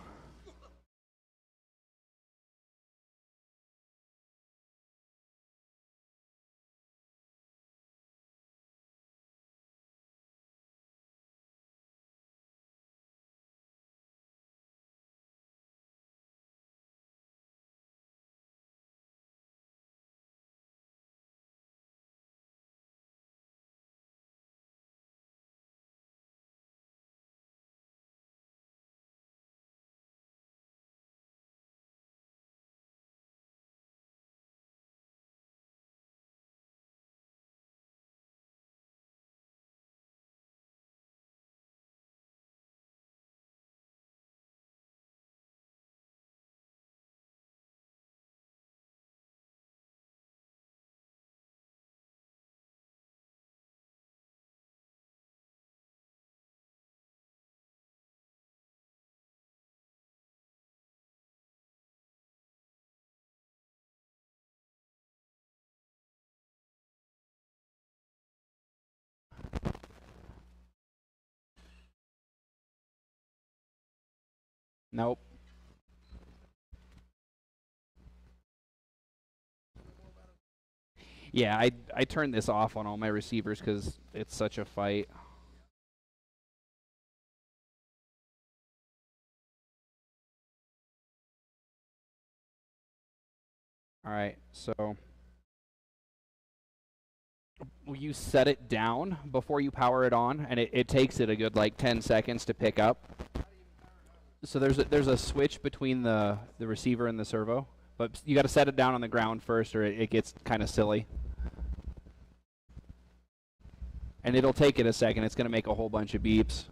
Nope. Yeah, I turned this off on all my receivers because it's such a fight. All right, so you set it down before you power it on, and it takes it a good like 10 seconds to pick up. So there's a switch between the receiver and the servo, but you got to set it down on the ground first, or it gets kind of silly. And it'll take it a second. It's going to make a whole bunch of beeps.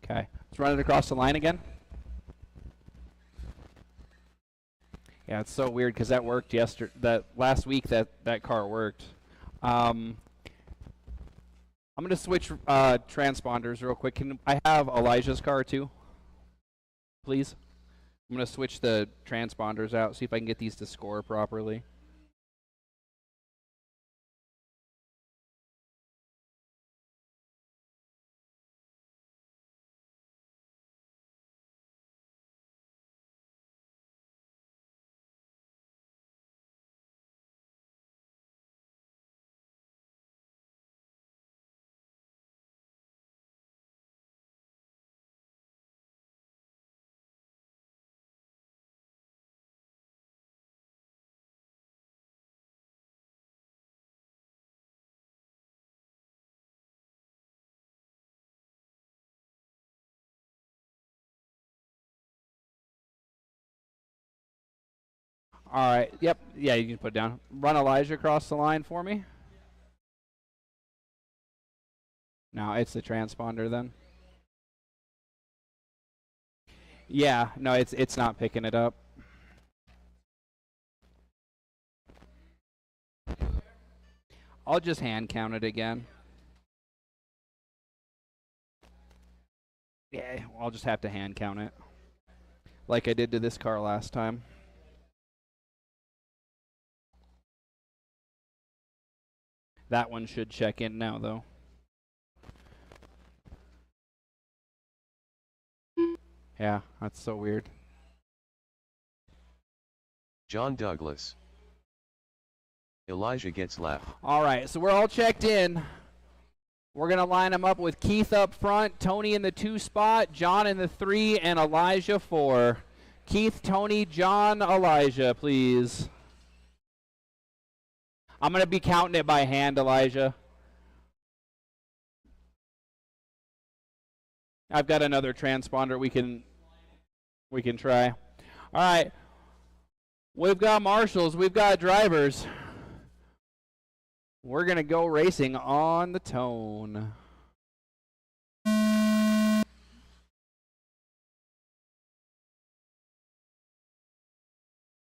Okay, let's run it across the line again. Yeah, it's so weird because that worked yesterday. That last week that car worked. I'm gonna switch transponders real quick. Can I have Elijah's car too, please? I'm gonna switch the transponders out. See if I can get these to score properly. All right. Yep. Yeah, you can put it down. Run Elijah across the line for me. No, it's the transponder then. Yeah. No, it's not picking it up. I'll just hand count it again. Yeah, I'll just have to hand count it, like I did to this car last time. That one should check in now, though. Yeah, that's so weird. John Douglas. Elijah gets left. All right, so we're all checked in. We're going to line them up with Keith up front, Tony in the 2 spot, John in the 3, and Elijah 4. Keith, Tony, John, Elijah, please. I'm going to be counting it by hand, Elijah. I've got another transponder we can try. All right. We've got marshals. We've got drivers. We're going to go racing on the tone.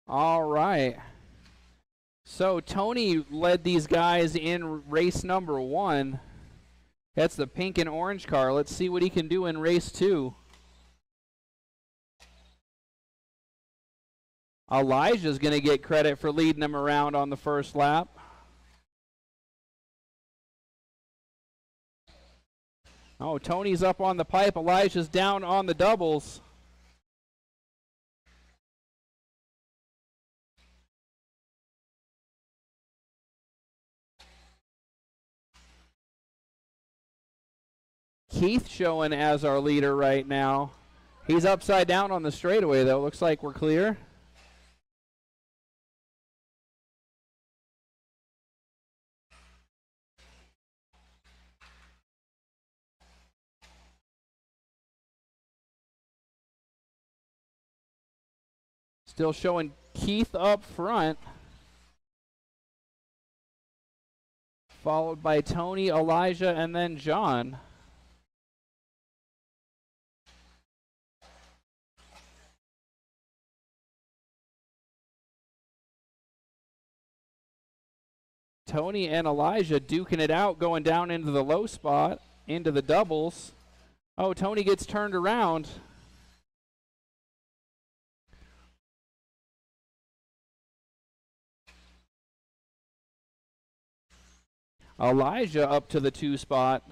All right. So Tony led these guys in race number 1. That's the pink and orange car. Let's see what he can do in race 2. Elijah's going to get credit for leading them around on the first lap. Oh, Tony's up on the pipe. Elijah's down on the doubles. Keith showing as our leader right now. He's upside down on the straightaway, though. Looks like we're clear. Still showing Keith up front. Followed by Tony, Elijah, and then John. Tony and Elijah duking it out, going down into the low spot, into the doubles. Oh, Tony gets turned around. Elijah up to the 2 spot.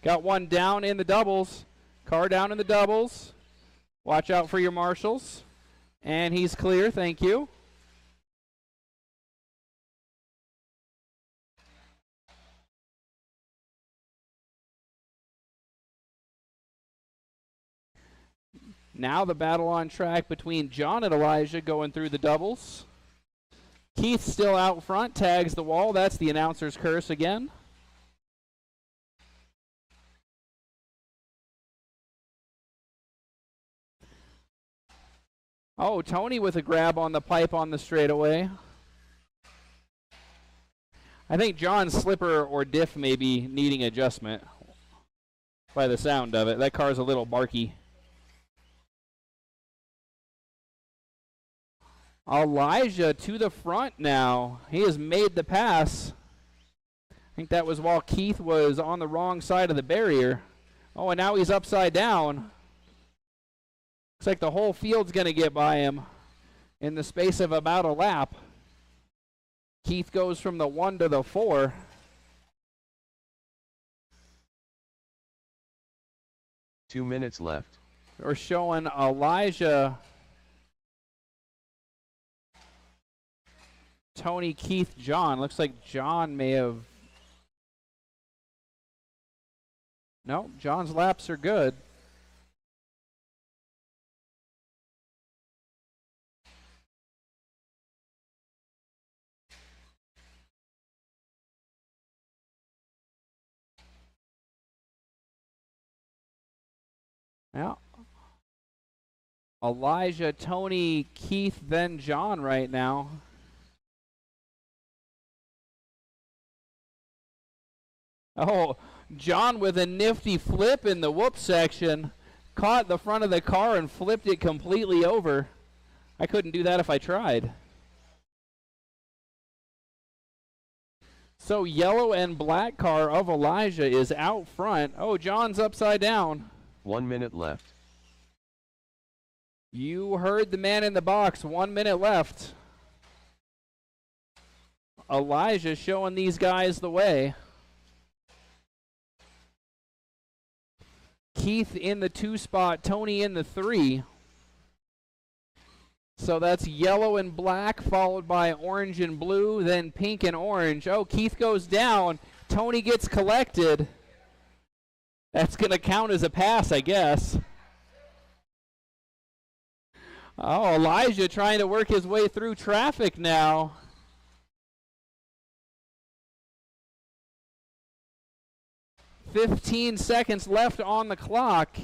Got one down in the doubles. Car down in the doubles. Watch out for your marshals. And he's clear, thank you. Now the battle on track between John and Elijah going through the doubles. Keith still out front, tags the wall. That's the announcer's curse again. Oh, Tony with a grab on the pipe on the straightaway. I think John's slipper or diff may be needing adjustment by the sound of it. That car's a little barky. Elijah to the front now. He has made the pass. I think that was while Keith was on the wrong side of the barrier. Oh, and now he's upside down. Looks like the whole field's going to get by him in the space of about a lap. Keith goes from the 1 to the 4. Two minutes left. We're showing Elijah, Tony, Keith, John. Looks like John may have... No, John's laps are good. Yeah. Elijah, Tony, Keith, then John right now. Oh, John with a nifty flip in the whoop section. Caught the front of the car and flipped it completely over. I couldn't do that if I tried. So yellow and black car of Elijah is out front. Oh, John's upside down. 1 minute left. You heard the man in the box. 1 minute left. Elijah showing these guys the way. Keith in the 2 spot, Tony in the 3. So that's yellow and black, followed by orange and blue, then pink and orange. Oh, Keith goes down. Tony gets collected. That's going to count as a pass, I guess. Oh, Elijah trying to work his way through traffic now. "15 seconds left on the clock.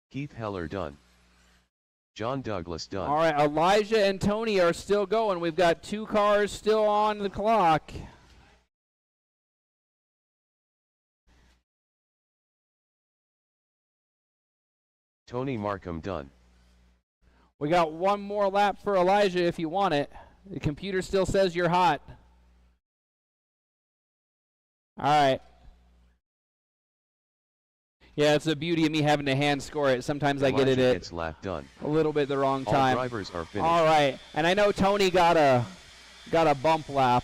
Keith Heller done. John Douglas done. All right, Elijah and Tony are still going. We've got 2 cars still on the clock. Tony Markham done. We got 1 more lap for Elijah if you want it. The computer still says you're hot. All right. Yeah, it's the beauty of me having to hand score it. Sometimes I get it at gets lap done. a little bit the wrong time. All drivers are finished. All right, and I know Tony got a bump lap.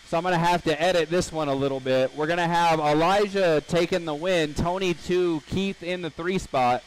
So I'm going to have to edit this one a little bit. We're going to have Elijah taking the win, Tony 2, Keith in the 3 spot.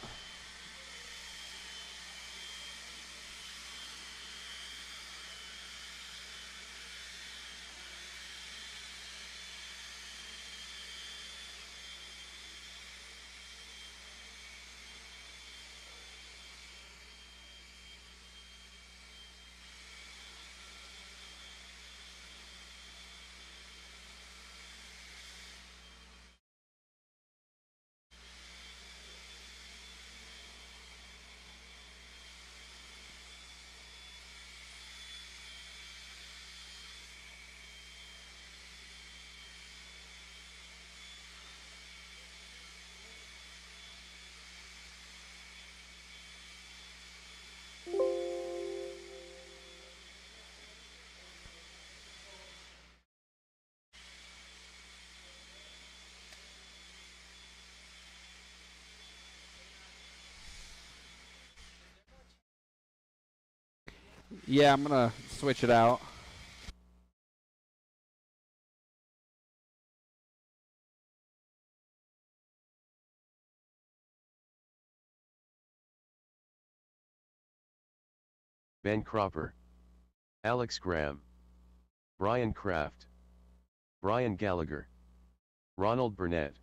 Yeah, I'm going to switch it out. Ben Cropper, Alex Graham, Brian Kraft, Brian Gallagher, Ronald Burnett.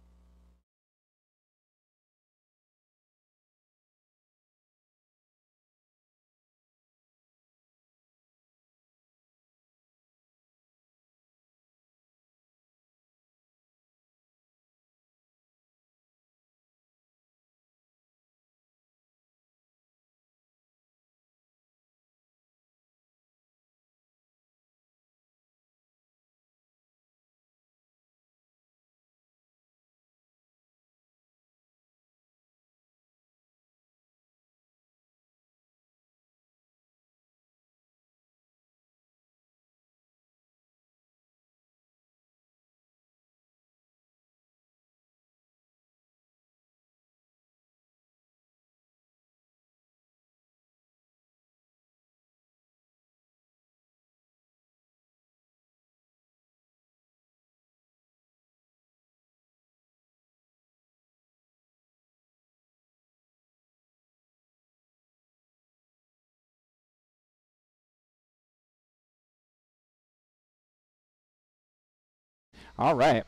All right.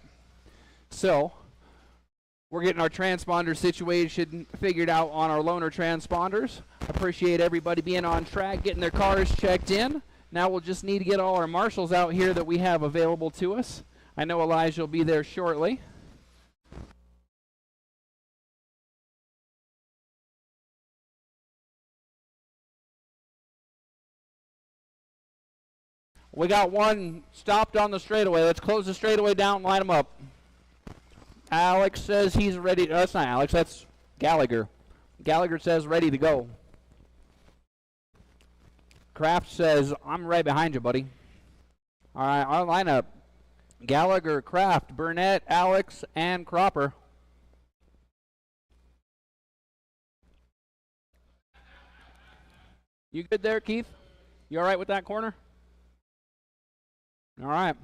So we're getting our transponder situation figured out on our loaner transponders. Appreciate everybody being on track, getting their cars checked in. Now we'll just need to get all our marshals out here that we have available to us. I know Elijah will be there shortly. We got one stopped on the straightaway. Let's close the straightaway down and line them up. Alex says he's ready. That's not Alex, that's Gallagher. Gallagher says ready to go. Kraft says, I'm right behind you, buddy. All right, our lineup. Gallagher, Kraft, Burnett, Alex, and Cropper. You good there, Keith? You all right with that corner? All right.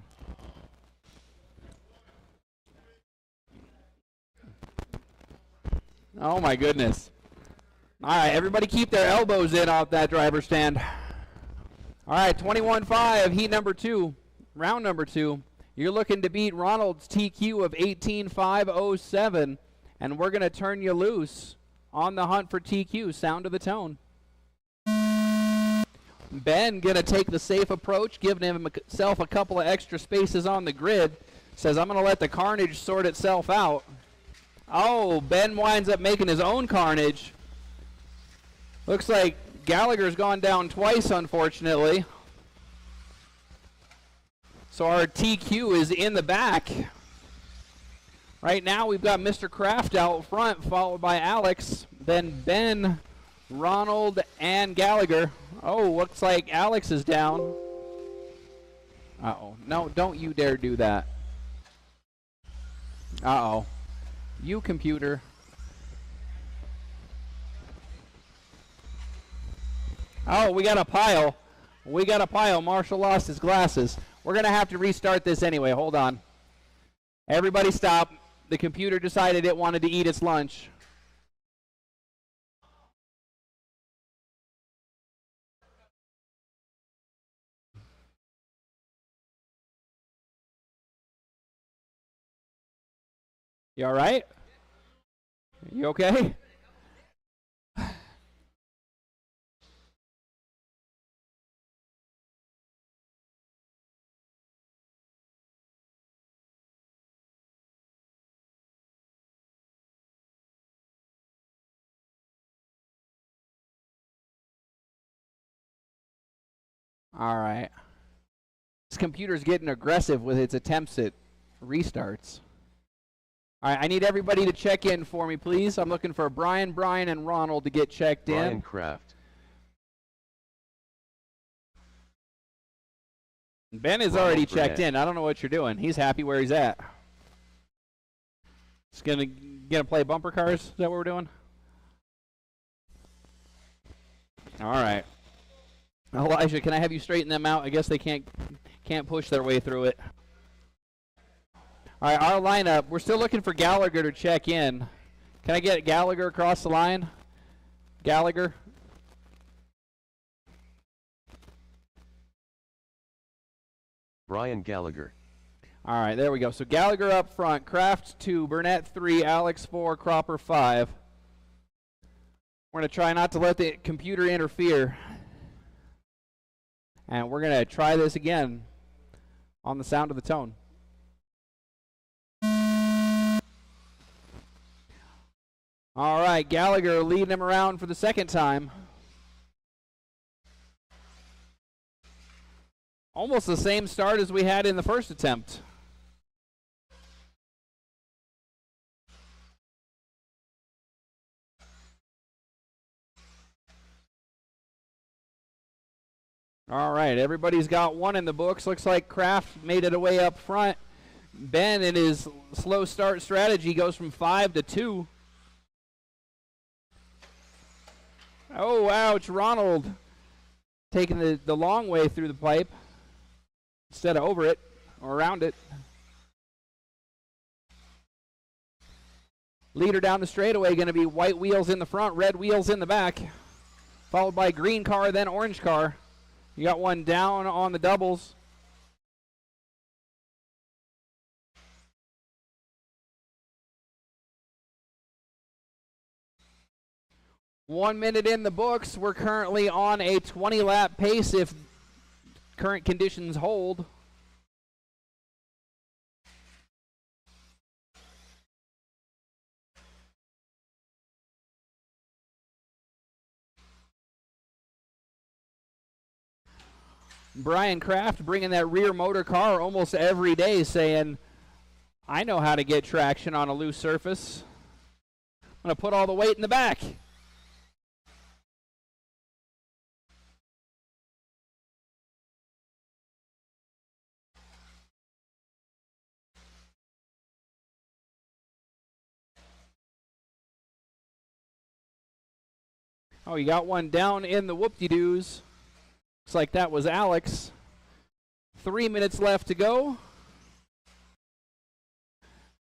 Oh, my goodness. All right, everybody keep their elbows in off that driver's stand. All right, 21-5, heat number 2, round number 2. You're looking to beat Ronald's TQ of 18.507, and we're going to turn you loose on the hunt for TQ. Sound of the tone. Ben going to take the safe approach, giving himself a couple of extra spaces on the grid. Says, I'm going to let the carnage sort itself out. Oh, Ben winds up making his own carnage. Looks like Gallagher's gone down twice, unfortunately. So our TQ is in the back. Right now we've got Mr. Kraft out front, followed by Alex, then Ben, Ronald, and Gallagher. Oh, looks like Alex is down. Uh-oh. No, don't you dare do that. Uh-oh. You computer. Oh, we got a pile. We got a pile. Marshall lost his glasses. We're going to have to restart this anyway. Hold on. Everybody stop. The computer decided it wanted to eat its lunch. You all right? You okay? All right. This computer's getting aggressive with its attempts at restarts. All right, I need everybody to check in for me, please. I'm looking for Brian, and Ronald to get checked in. Brian Kraft. Ben is already checked in. I don't know what you're doing. He's happy where he's at. Just gonna play bumper cars? Is that what we're doing? All right. Elijah, can I have you straighten them out? I guess they can't push their way through it. All right, our lineup. We're still looking for Gallagher to check in. Can I get Gallagher across the line? Gallagher. Brian Gallagher. All right, there we go. So Gallagher up front, Kraft 2, Burnett 3, Alex 4, Cropper 5. We're going to try not to let the computer interfere. And we're going to try this again on the sound of the tone. All right, Gallagher leading him around for the second time. Almost the same start as we had in the first attempt. All right, everybody's got one in the books. Looks like Kraft made it away up front. Ben, in his slow start strategy, goes from 5 to 2. Oh, ouch. Ronald taking the long way through the pipe instead of over it or around it. Leader down the straightaway going to be white wheels in the front, red wheels in the back, followed by green car, then orange car. You got one down on the doubles. One minute in the books. We're currently on a 20-lap pace if current conditions hold. Brian Kraft bringing that rear motor car almost every day, saying, I know how to get traction on a loose surface. I'm going to put all the weight in the back. Oh, you got one down in the whoop-de-doos. Looks like that was Alex. 3 minutes left to go.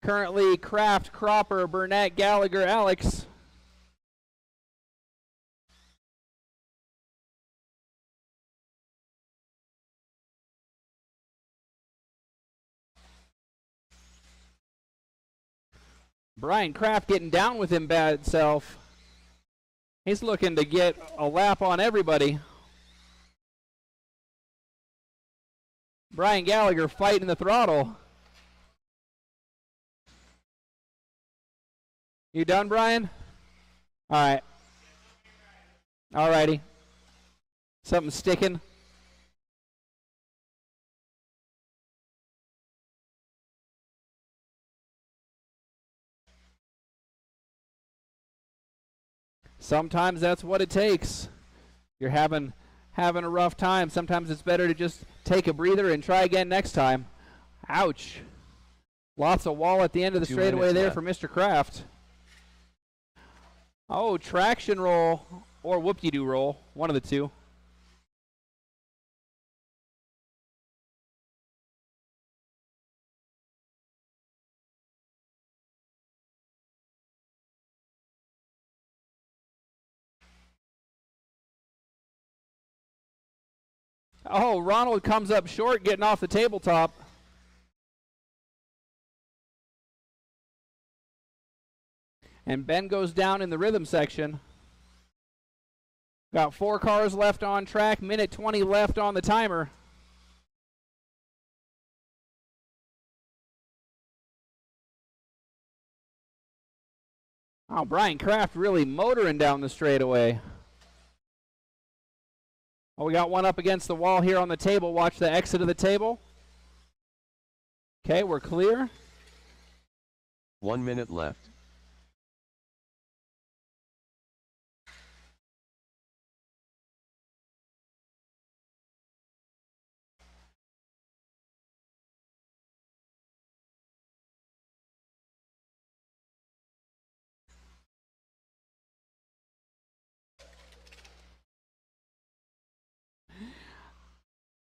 Currently, Kraft, Cropper, Burnett, Gallagher, Alex. Brian Kraft getting down with him bad self. He's looking to get a lap on everybody. Brian Gallagher fighting the throttle. You done, Brian? All right. All righty. Something sticking. Sometimes that's what it takes. You're having a rough time. Sometimes it's better to just take a breather and try again next time. Ouch. Lots of wall at the end of the straightaway there for Mr. Kraft. Oh, traction roll or whoop-de-doo roll. One of the two. Oh, Ronald comes up short, getting off the tabletop. And Ben goes down in the rhythm section. Got 4 cars left on track, minute 20 left on the timer. Oh, Brian Kraft really motoring down the straightaway. Oh, we got one up against the wall here on the table. Watch the exit of the table. Okay, we're clear. 1 minute left.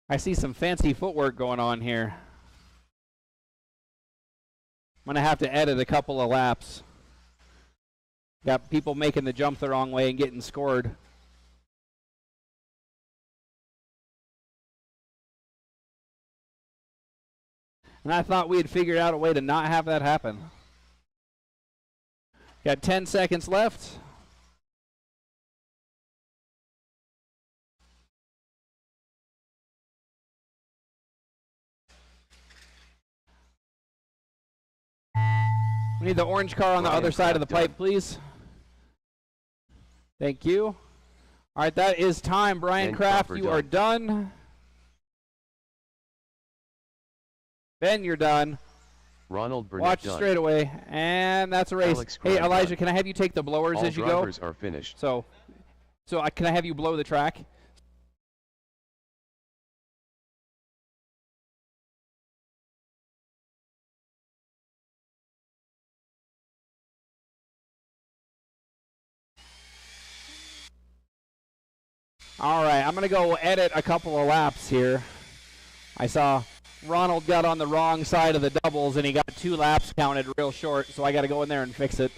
I see some fancy footwork going on here. I'm going to have to edit a couple of laps. Got people making the jump the wrong way and getting scored. And I thought we had figured out a way to not have that happen. Got 10 seconds left. We need the orange car on the other side of the pipe, please. Thank you. All right, that is time. Brian Kraft, you are done. Ben, you're done. Ronald Burnett Watch done. straight away, and that's a race. Alex Hey, Grimes Elijah, done. can I have you take the blowers All as you go? drivers are finished. So can I have you blow the track? All right, I'm going to go edit a couple of laps here. I saw Ronald got on the wrong side of the doubles, and he got 2 laps counted real short, so I got to go in there and fix it.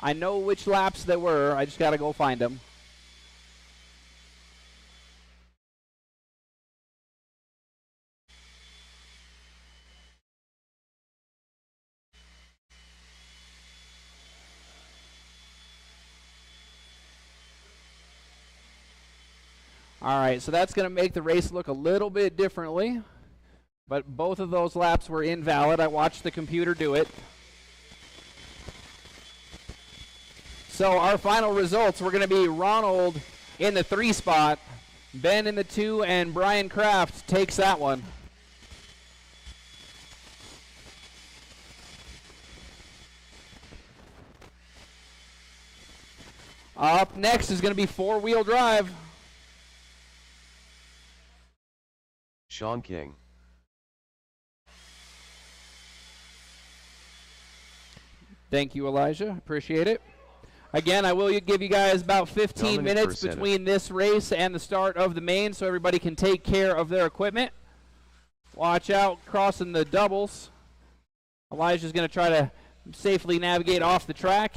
I know which laps they were. I just got to go find them. All right, so that's going to make the race look a little bit differently, but both of those laps were invalid. I watched the computer do it. So our final results, we're going to be Ronald in the 3 spot, Ben in the 2, and Brian Kraft takes that one. Up next is going to be 4-wheel drive. Sean King. Thank you, Elijah. Appreciate it. Again, I will give you guys about 15 Dominic minutes Brissetta. between this race and the start of the main so everybody can take care of their equipment. Watch out crossing the doubles. Elijah's going to try to safely navigate off the track.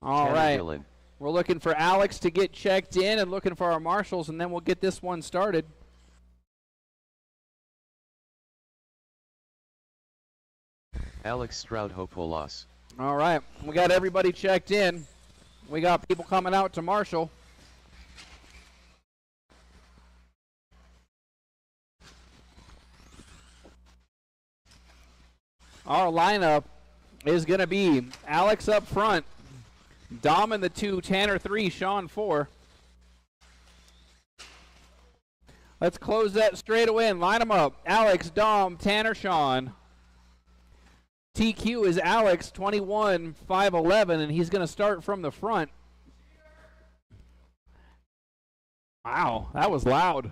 All Tanner right. Dillon. We're looking for Alex to get checked in and looking for our marshals, and then we'll get this one started. Alex Stroud-Hopolas. All right. We got everybody checked in. We got people coming out to marshal. Our lineup is going to be Alex up front, Dom in the 2, Tanner 3, Sean 4. Let's close that straight away and line them up. Alex, Dom, Tanner, Sean. TQ is Alex, 21, 5'11", and he's going to start from the front. Wow, that was loud.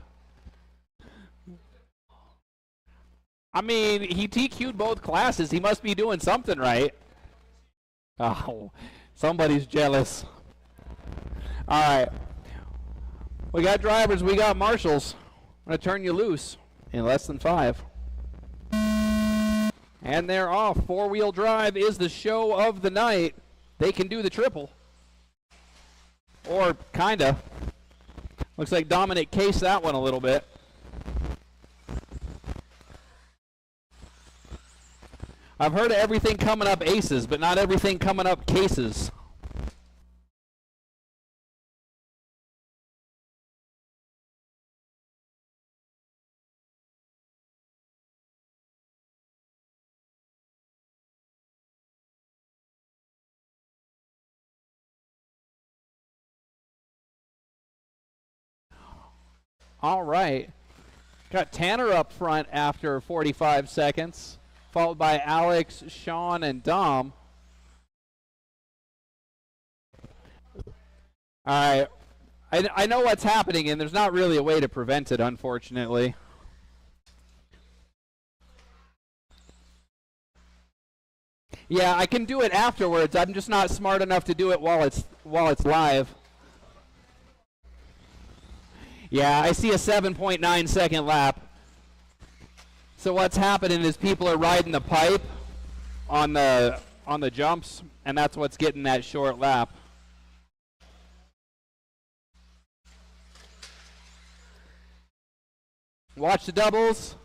I mean, he TQ'd both classes. He must be doing something right. Oh, somebody's jealous. All right. We got drivers. We got marshals. I'm going to turn you loose in less than 5. And they're off. 4-wheel drive is the show of the night. They can do the triple. Or kinda. Looks like Dominic cased that one a little bit. I've heard of everything coming up aces, but not everything coming up cases. All right. Got Tanner up front after 45 seconds, followed by Alex, Sean, and Dom. All right. I know what's happening, and there's not really a way to prevent it, unfortunately. Yeah, I can do it afterwards. I'm just not smart enough to do it while it's live. Yeah, I see a 7.9 second lap. So what's happening is people are riding the pipe on the jumps, and that's what's getting that short lap. Watch the doubles.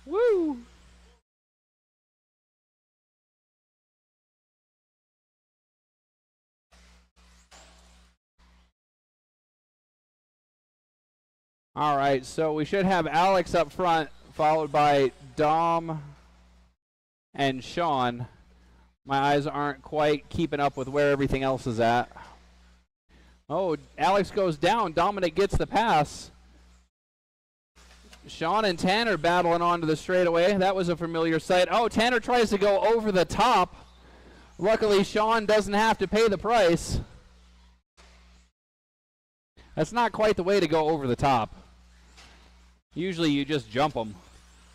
Woo! All right, so we should have Alex up front, followed by Dom and Sean. My eyes aren't quite keeping up with where everything else is at. Oh, Alex goes down. Dominic gets the pass. Sean and Tanner battling onto the straightaway. That was a familiar sight. Oh, Tanner tries to go over the top. Luckily, Sean doesn't have to pay the price. That's not quite the way to go over the top. Usually you just jump them,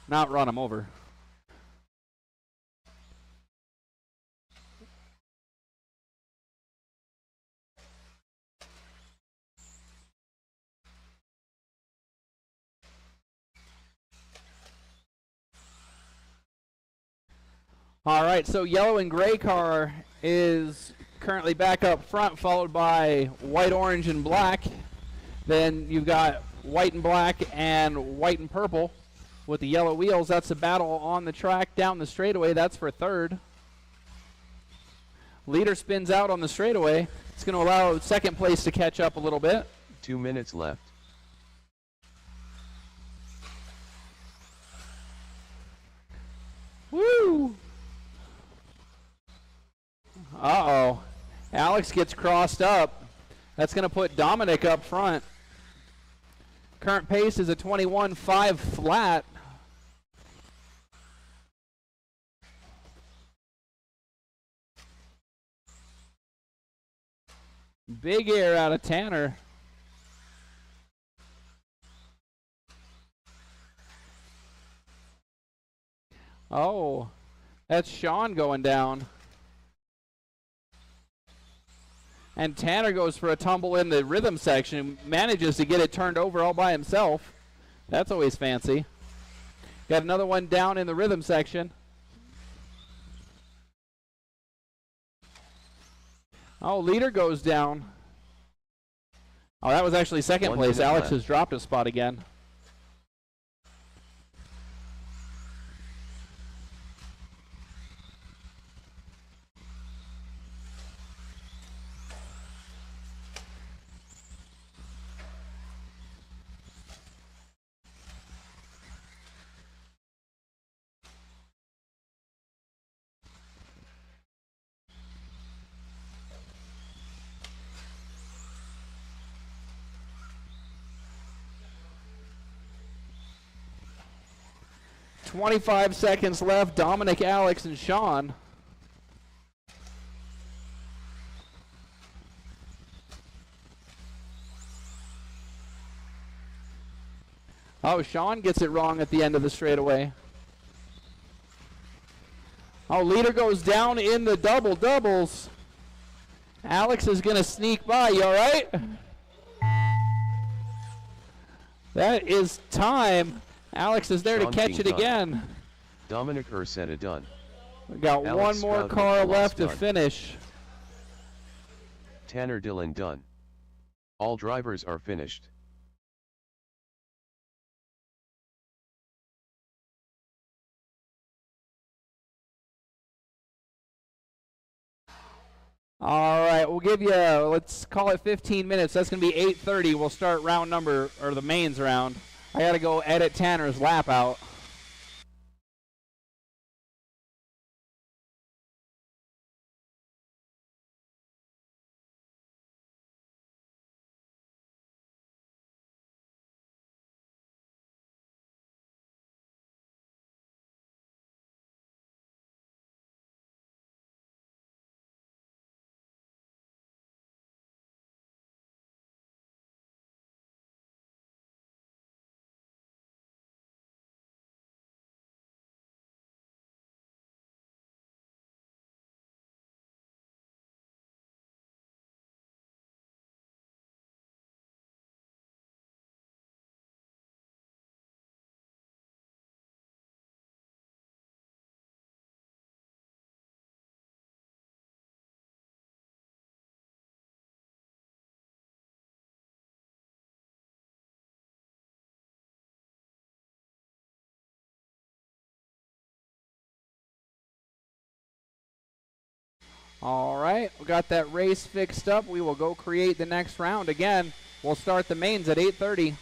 not run them over. All right, so yellow and gray car is currently back up front, followed by white, orange, and black. Then you've got white and black and white and purple with the yellow wheels. That's the battle on the track down the straightaway. That's for third. Leader spins out on the straightaway. It's going to allow second place to catch up a little bit. 2 minutes left. Woo! Uh-oh. Alex gets crossed up. That's going to put Dominic up front. Current pace is a 21.5 flat. Big air out of Tanner. Oh, that's Sean going down. And Tanner goes for a tumble in the rhythm section, manages to get it turned over all by himself. That's always fancy. Got another one down in the rhythm section. Oh, leader goes down. Oh, that was actually second place. Alex has dropped a spot again. .25 seconds left. Dominic, Alex, and Sean. Oh, Sean gets it wrong at the end of the straightaway. Oh, leader goes down in the doubles. Alex is going to sneak by. You all right? That is time. Alex is there Sean to catch it done. Again. Dominic Ursetta done. We got Alex one more Stroud car left to done. finish. Tanner Dillon done. All drivers are finished. All right, we'll give you, let's call it 15 minutes. That's going to be 8:30. We'll start round number, or the mains round. I got to go edit Tanner's lap out. All right, we got that race fixed up. We will go create the next round. Again, we'll start the mains at 8:30.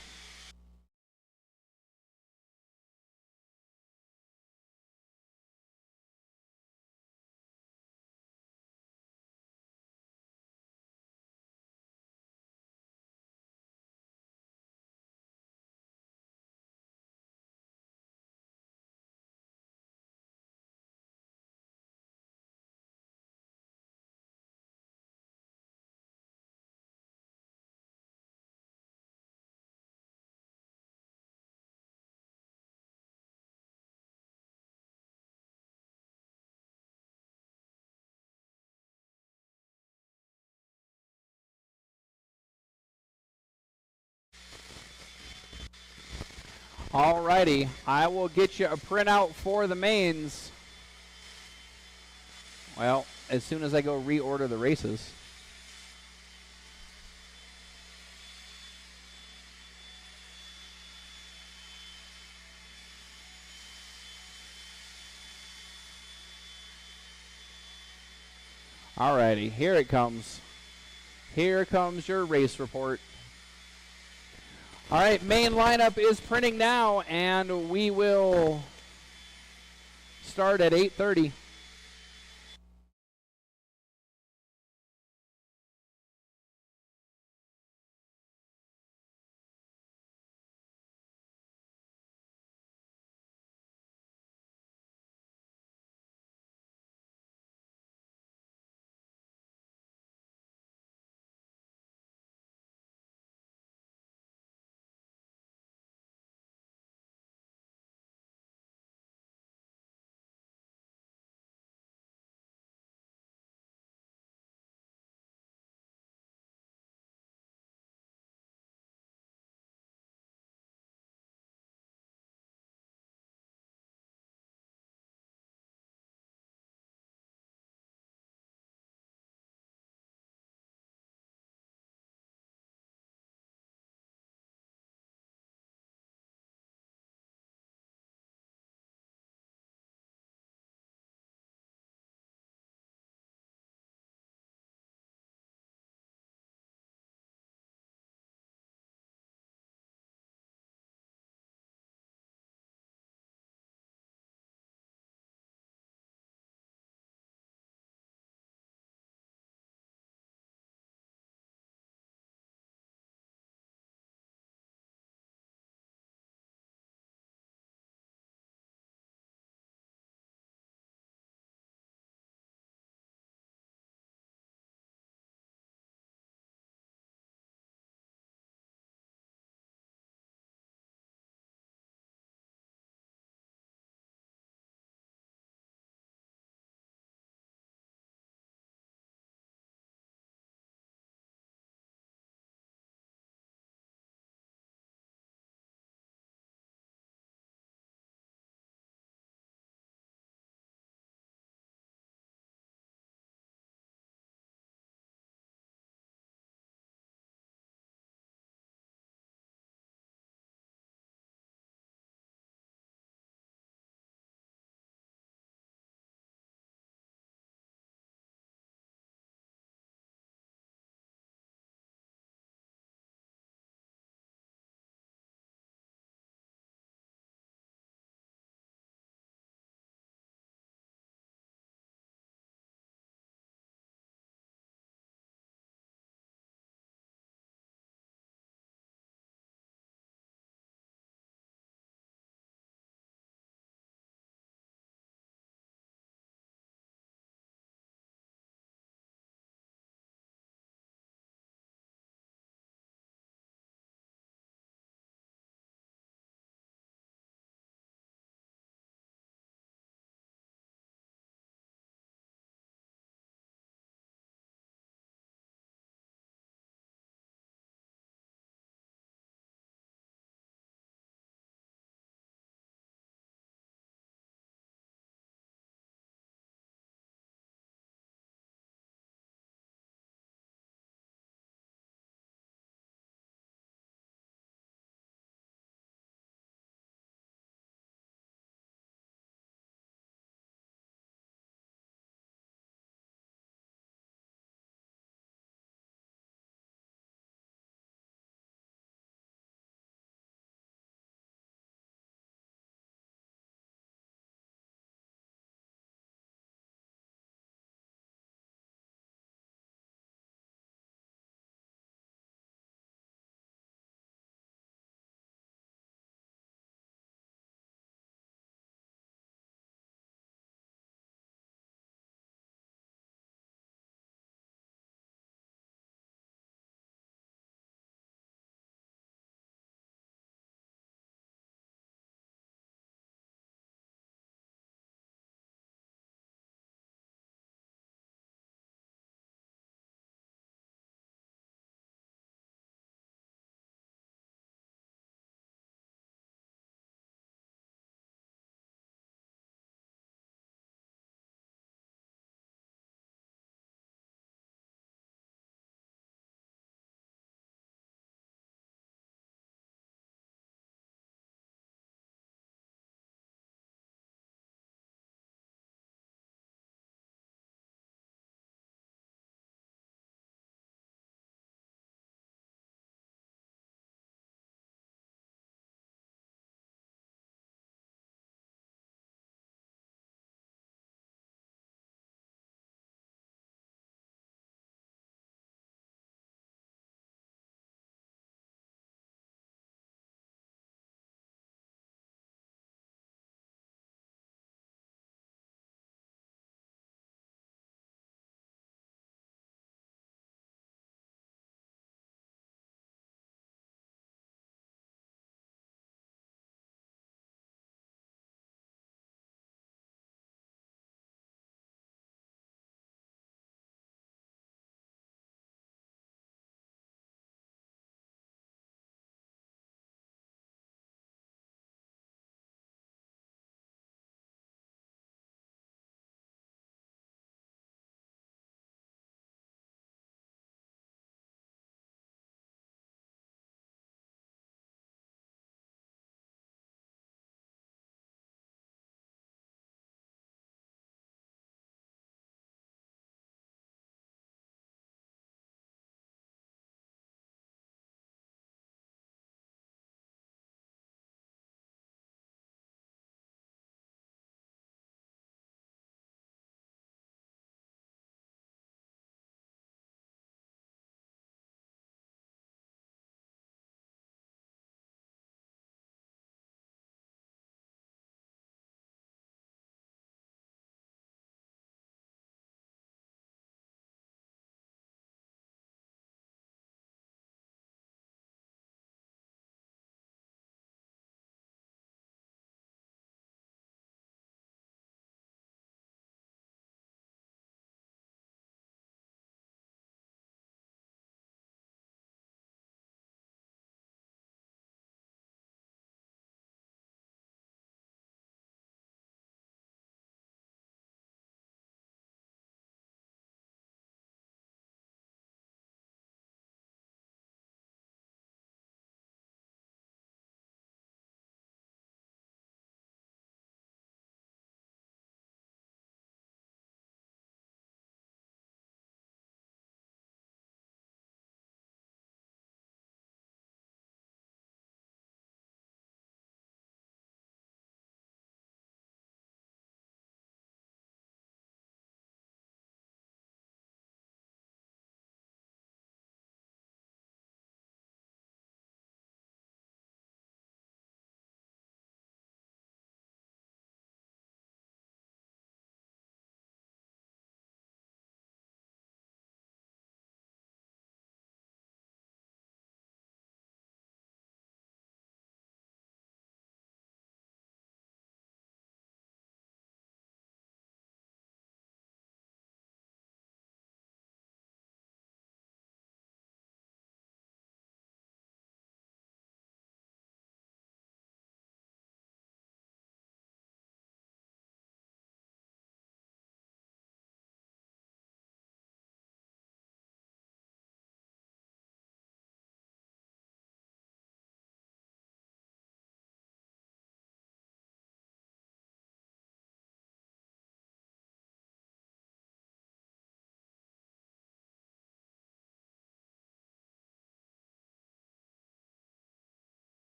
Alrighty, I will get you a printout for the mains. Well, as soon as I go reorder the races. Alrighty, here it comes. Here comes your race report. All right, main lineup is printing now, and we will start at 8:30.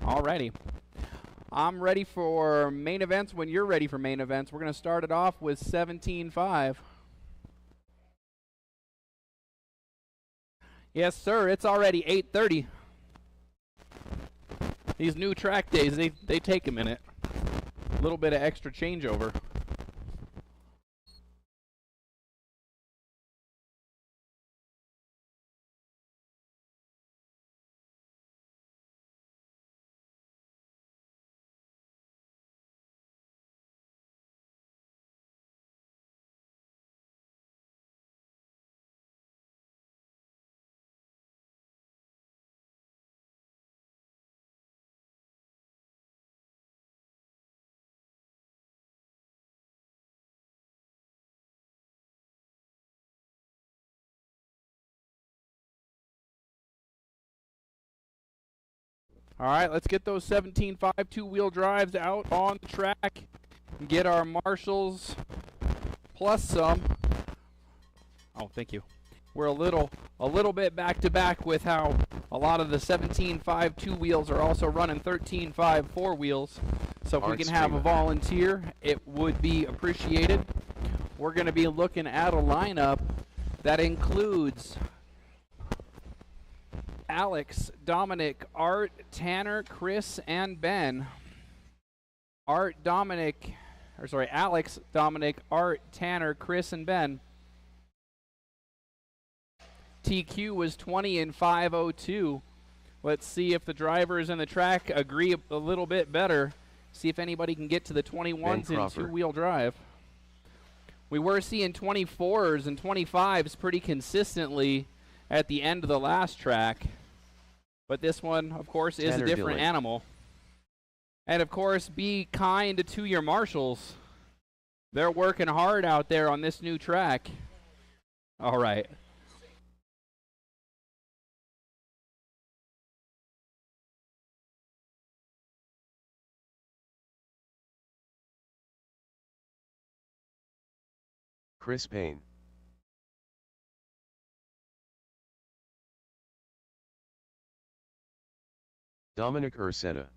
Alrighty. I'm ready for main events when you're ready for main events. We're going to start it off with 17.5. Yes, sir. It's already 8:30. These new track days, they take a minute. A little bit of extra changeover. All right, let's get those 17.5 two-wheel drives out on the track and get our marshals plus some. Oh, thank you. We're a little bit back-to-back with how a lot of the 17.5 two-wheels are also running 13.5 four-wheels. So if we can have a volunteer, it would be appreciated. We're going to be looking at a lineup that includes Alex, Dominic, Art, Tanner, Chris, and Ben. Alex, Dominic, Art, Tanner, Chris, and Ben. TQ was 20 in 5:02. Let's see if the drivers in the track agree a little bit better. See if anybody can get to the 21s in two-wheel drive. We were seeing 24s and 25s pretty consistently at the end of the last track. But this one, of course, is a different animal. And, of course, be kind to your marshals. They're working hard out there on this new track. All right. Chris Payne. Dominic Ursetta.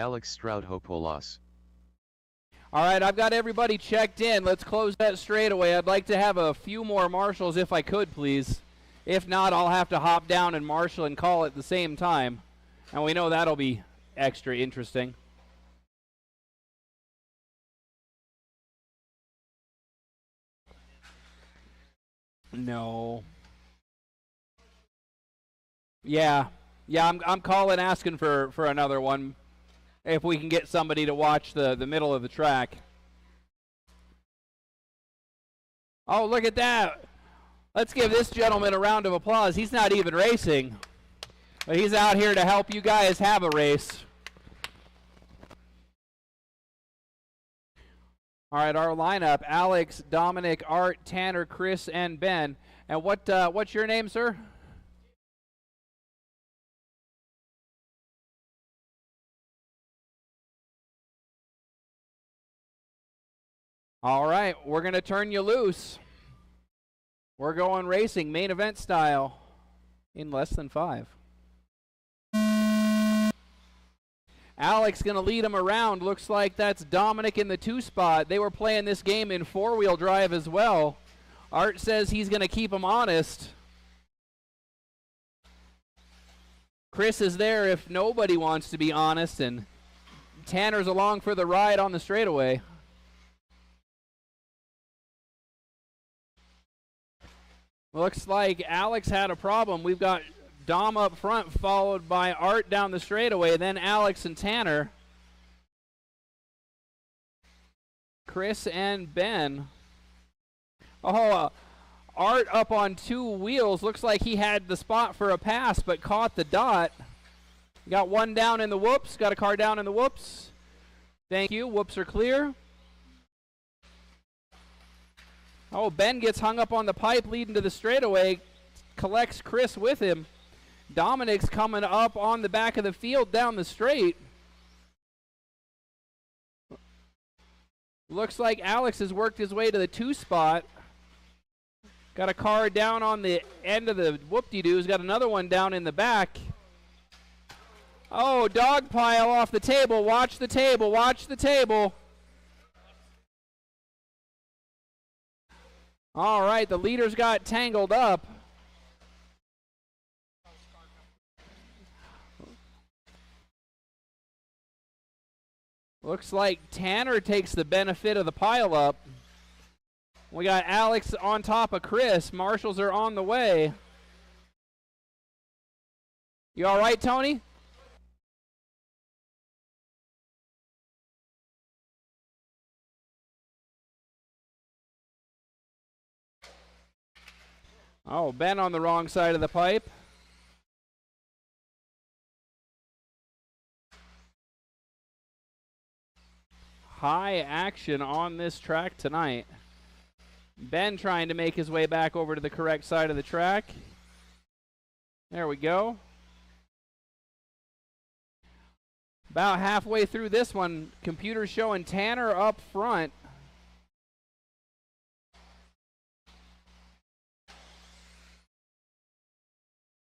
Alex Stroud-Hopolas. All right, I've got everybody checked in. Let's close that straightaway. I'd like to have a few more marshals if I could, please. If not, I'll have to hop down and marshal and call at the same time. And we know that'll be extra interesting. No. Yeah, I'm calling asking for another one. If we can get somebody to watch the middle of the track. Oh, look at that. Let's give this gentleman a round of applause. He's not even racing, but he's out here to help you guys have a race. All right, our lineup: Alex, Dominic, Art, Tanner, Chris, and Ben. And what's your name, sir? All right, we're going to turn you loose. We're going racing, main event style, in less than 5. Alex going to lead him around. Looks like that's Dominic in the 2 spot. They were playing this game in 4-wheel drive as well. Art says he's going to keep him honest. Chris is there if nobody wants to be honest, and Tanner's along for the ride on the straightaway. Looks like Alex had a problem. We've got Dom up front, followed by Art down the straightaway, then Alex and Tanner. Chris and Ben. Oh, Art up on 2 wheels. Looks like he had the spot for a pass, but caught the dot. Got one down in the whoops. Got a car down in the whoops. Thank you. Whoops are clear. Oh, Ben gets hung up on the pipe leading to the straightaway. Collects Chris with him. Dominic's coming up on the back of the field down the straight. Looks like Alex has worked his way to the 2 spot. Got a car down on the end of the whoop-de-doos. Got another one down in the back. Oh, dog pile off the table. Watch the table. Watch the table. All right, the leaders got tangled up. Looks like Tanner takes the benefit of the pileup. We got Alex on top of Chris. Marshals are on the way. You all right, Tony? Oh, Ben on the wrong side of the pipe. High action on this track tonight. Ben trying to make his way back over to the correct side of the track. There we go. About halfway through this one, computer showing Tanner up front.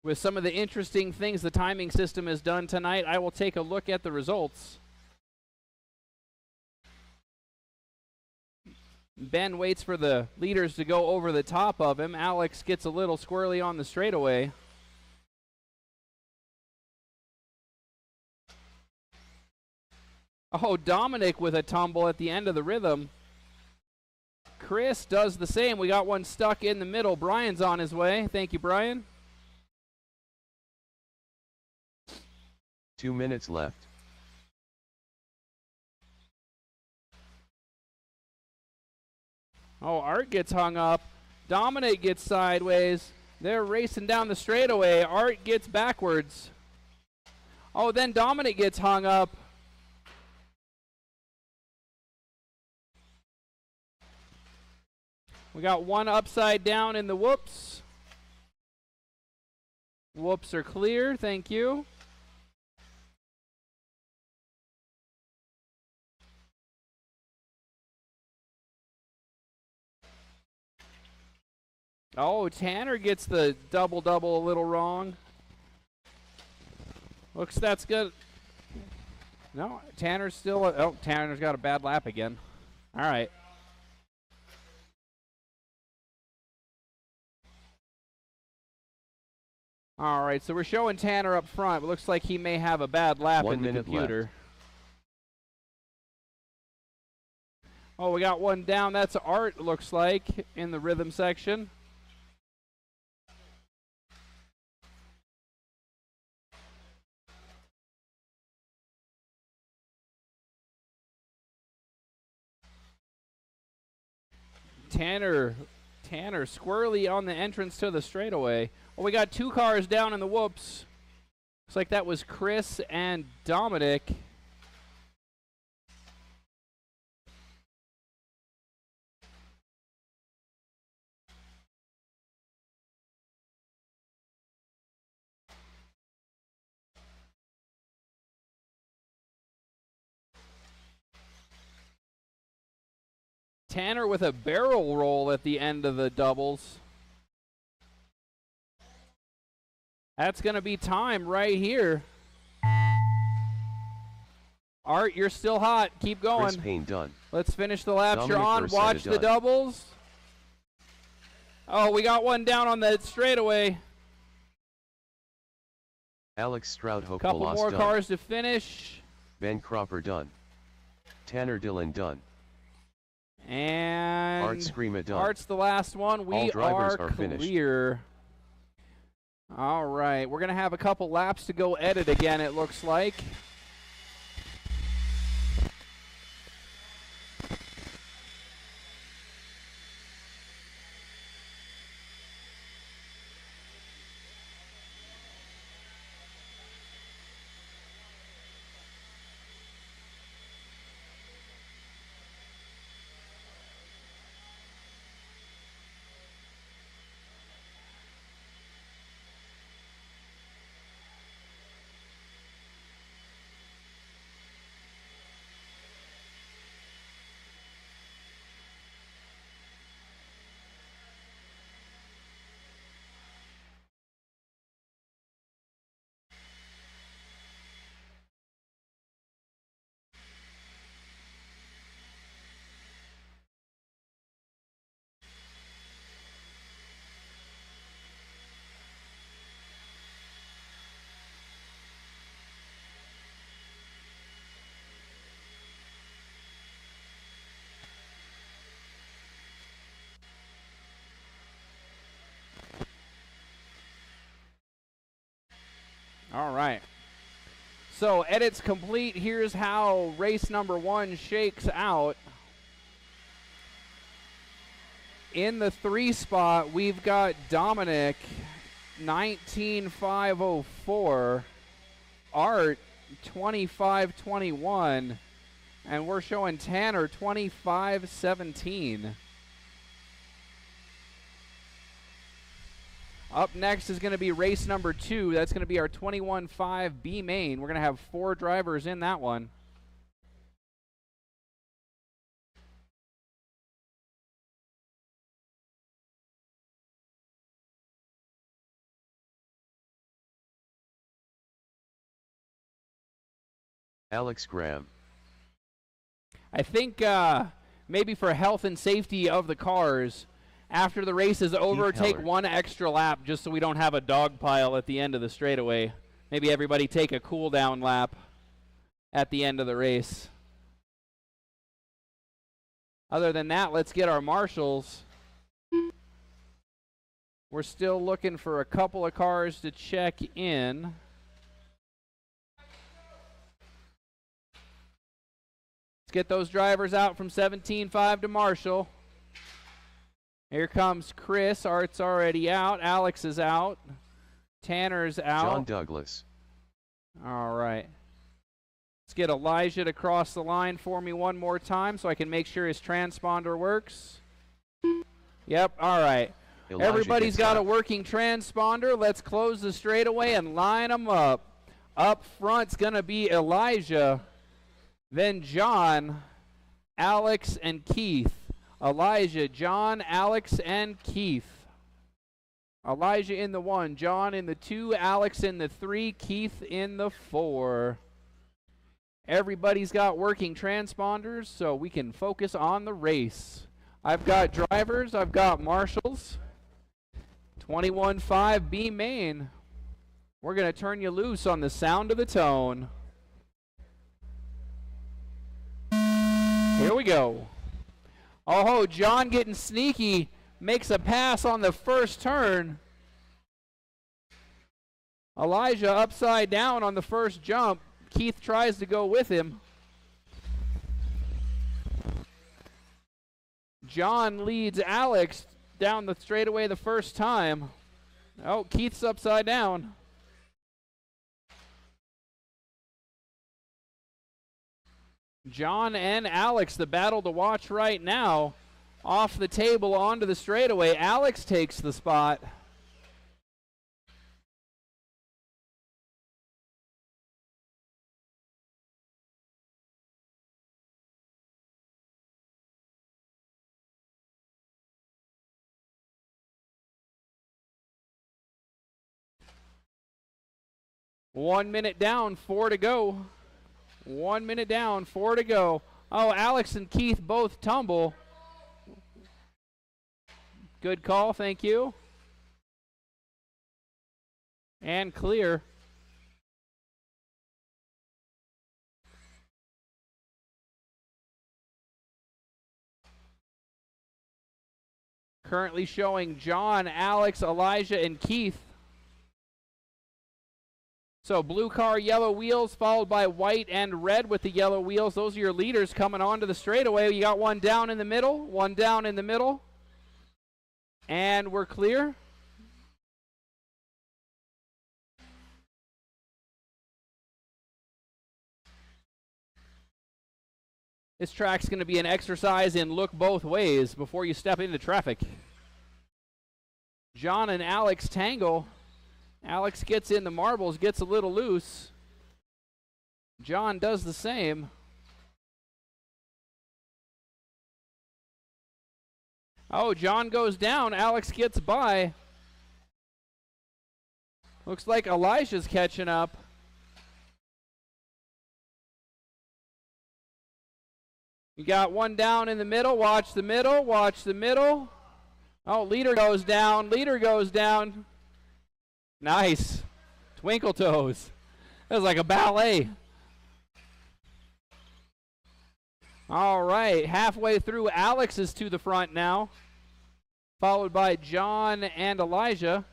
With some of the interesting things the timing system has done tonight, I will take a look at the results. Ben waits for the leaders to go over the top of him. Alex gets a little squirrely on the straightaway. Oh, Dominic with a tumble at the end of the rhythm. Chris does the same. We got one stuck in the middle. Brian's on his way. Thank you, Brian. 2 minutes left. Oh, Art gets hung up. Dominic gets sideways. They're racing down the straightaway. Art gets backwards. Oh, then Dominic gets hung up. We got one upside down in the whoops. Whoops are clear. Thank you. Oh, Tanner gets the double-double a little wrong. Looks that's good. No, Tanner's still... Oh, Tanner's got a bad lap again. All right. All right, so we're showing Tanner up front. It looks like he may have a bad lap in the computer. Left. Oh, we got one down. That's Art, looks like, in the rhythm section. Tanner squirrely on the entrance to the straightaway. Well, we got 2 cars down in the whoops. Looks like that was Chris and Dominic. Tanner with a barrel roll at the end of the doubles. That's going to be time right here. Art, you're still hot. Keep going. Chris Payne done. Let's finish the laps Dominic you're on. Watch the doubles. Oh, we got one down on the straightaway. Alex Stroud Hope Couple more done. cars to finish. Ben Cropper done. Tanner Dillon done. And Art Screama done. Art's the last one. We All drivers are finished. clear. All right, we're going to have a couple laps to go edit again, it looks like. All right. So edits complete. Here's how race number 1 shakes out. In the 3 spot, we've got Dominic, 19,504. Art, 25,21. And we're showing Tanner, 25,17. Up next is going to be race number 2. That's going to be our 21.5 B main. We're going to have 4 drivers in that one. Alex Graham. I think maybe for health and safety of the cars, after the race is over, take 1 extra lap just so we don't have a dog pile at the end of the straightaway. Maybe everybody take a cool down lap at the end of the race. Other than that, let's get our marshals. We're still looking for a couple of cars to check in. Let's get those drivers out from 17.5 to Marshall. Here comes Chris. Art's already out. Alex is out. Tanner's out. John Douglas. All right. Let's get Elijah to cross the line for me one more time so I can make sure his transponder works. Yep, all right. Elijah Everybody's got a working transponder. Let's close the straightaway and line them up. Up front's going to be Elijah, then John, Alex, and Keith. Elijah, John, Alex, and Keith. Elijah in the 1, John in the 2, Alex in the 3, Keith in the 4. Everybody's got working transponders, so we can focus on the race. I've got drivers, I've got marshals. 21.5 B main. We're going to turn you loose on the sound of the tone. Here we go. Oh, John getting sneaky, makes a pass on the first turn. Elijah upside down on the first jump. Keith tries to go with him. John leads Alex down the straightaway the first time. Oh, Keith's upside down. John and Alex, the battle to watch right now. Off the table onto the straightaway. Alex takes the spot. One minute down, 4 to go. 1 minute down, 4 to go. Oh, Alex and Keith both tumble. Good call, thank you. And clear. Currently showing John, Alex, Elijah, and Keith. So blue car, yellow wheels, followed by white and red with the yellow wheels. Those are your leaders coming onto the straightaway. You got one down in the middle, one down in the middle. And we're clear. This track's going to be an exercise in look both ways before you step into traffic. John and Alex tangle. Alex gets in the marbles, gets a little loose. John does the same. Oh, John goes down. Alex gets by. Looks like Elijah's catching up. You got one down in the middle. Watch the middle. Watch the middle. Oh, leader goes down. Leader goes down. Nice. Twinkle toes. That was like a ballet. All right. Halfway through, Alex is to the front now, followed by John and Elijah.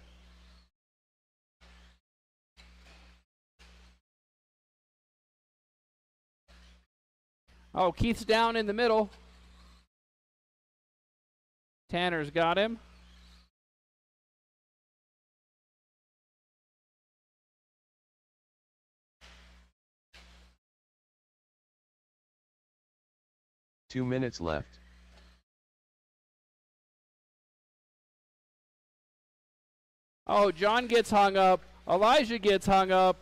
Oh, Keith's down in the middle. Tanner's got him. Two minutes left. Oh, John gets hung up. Elijah gets hung up.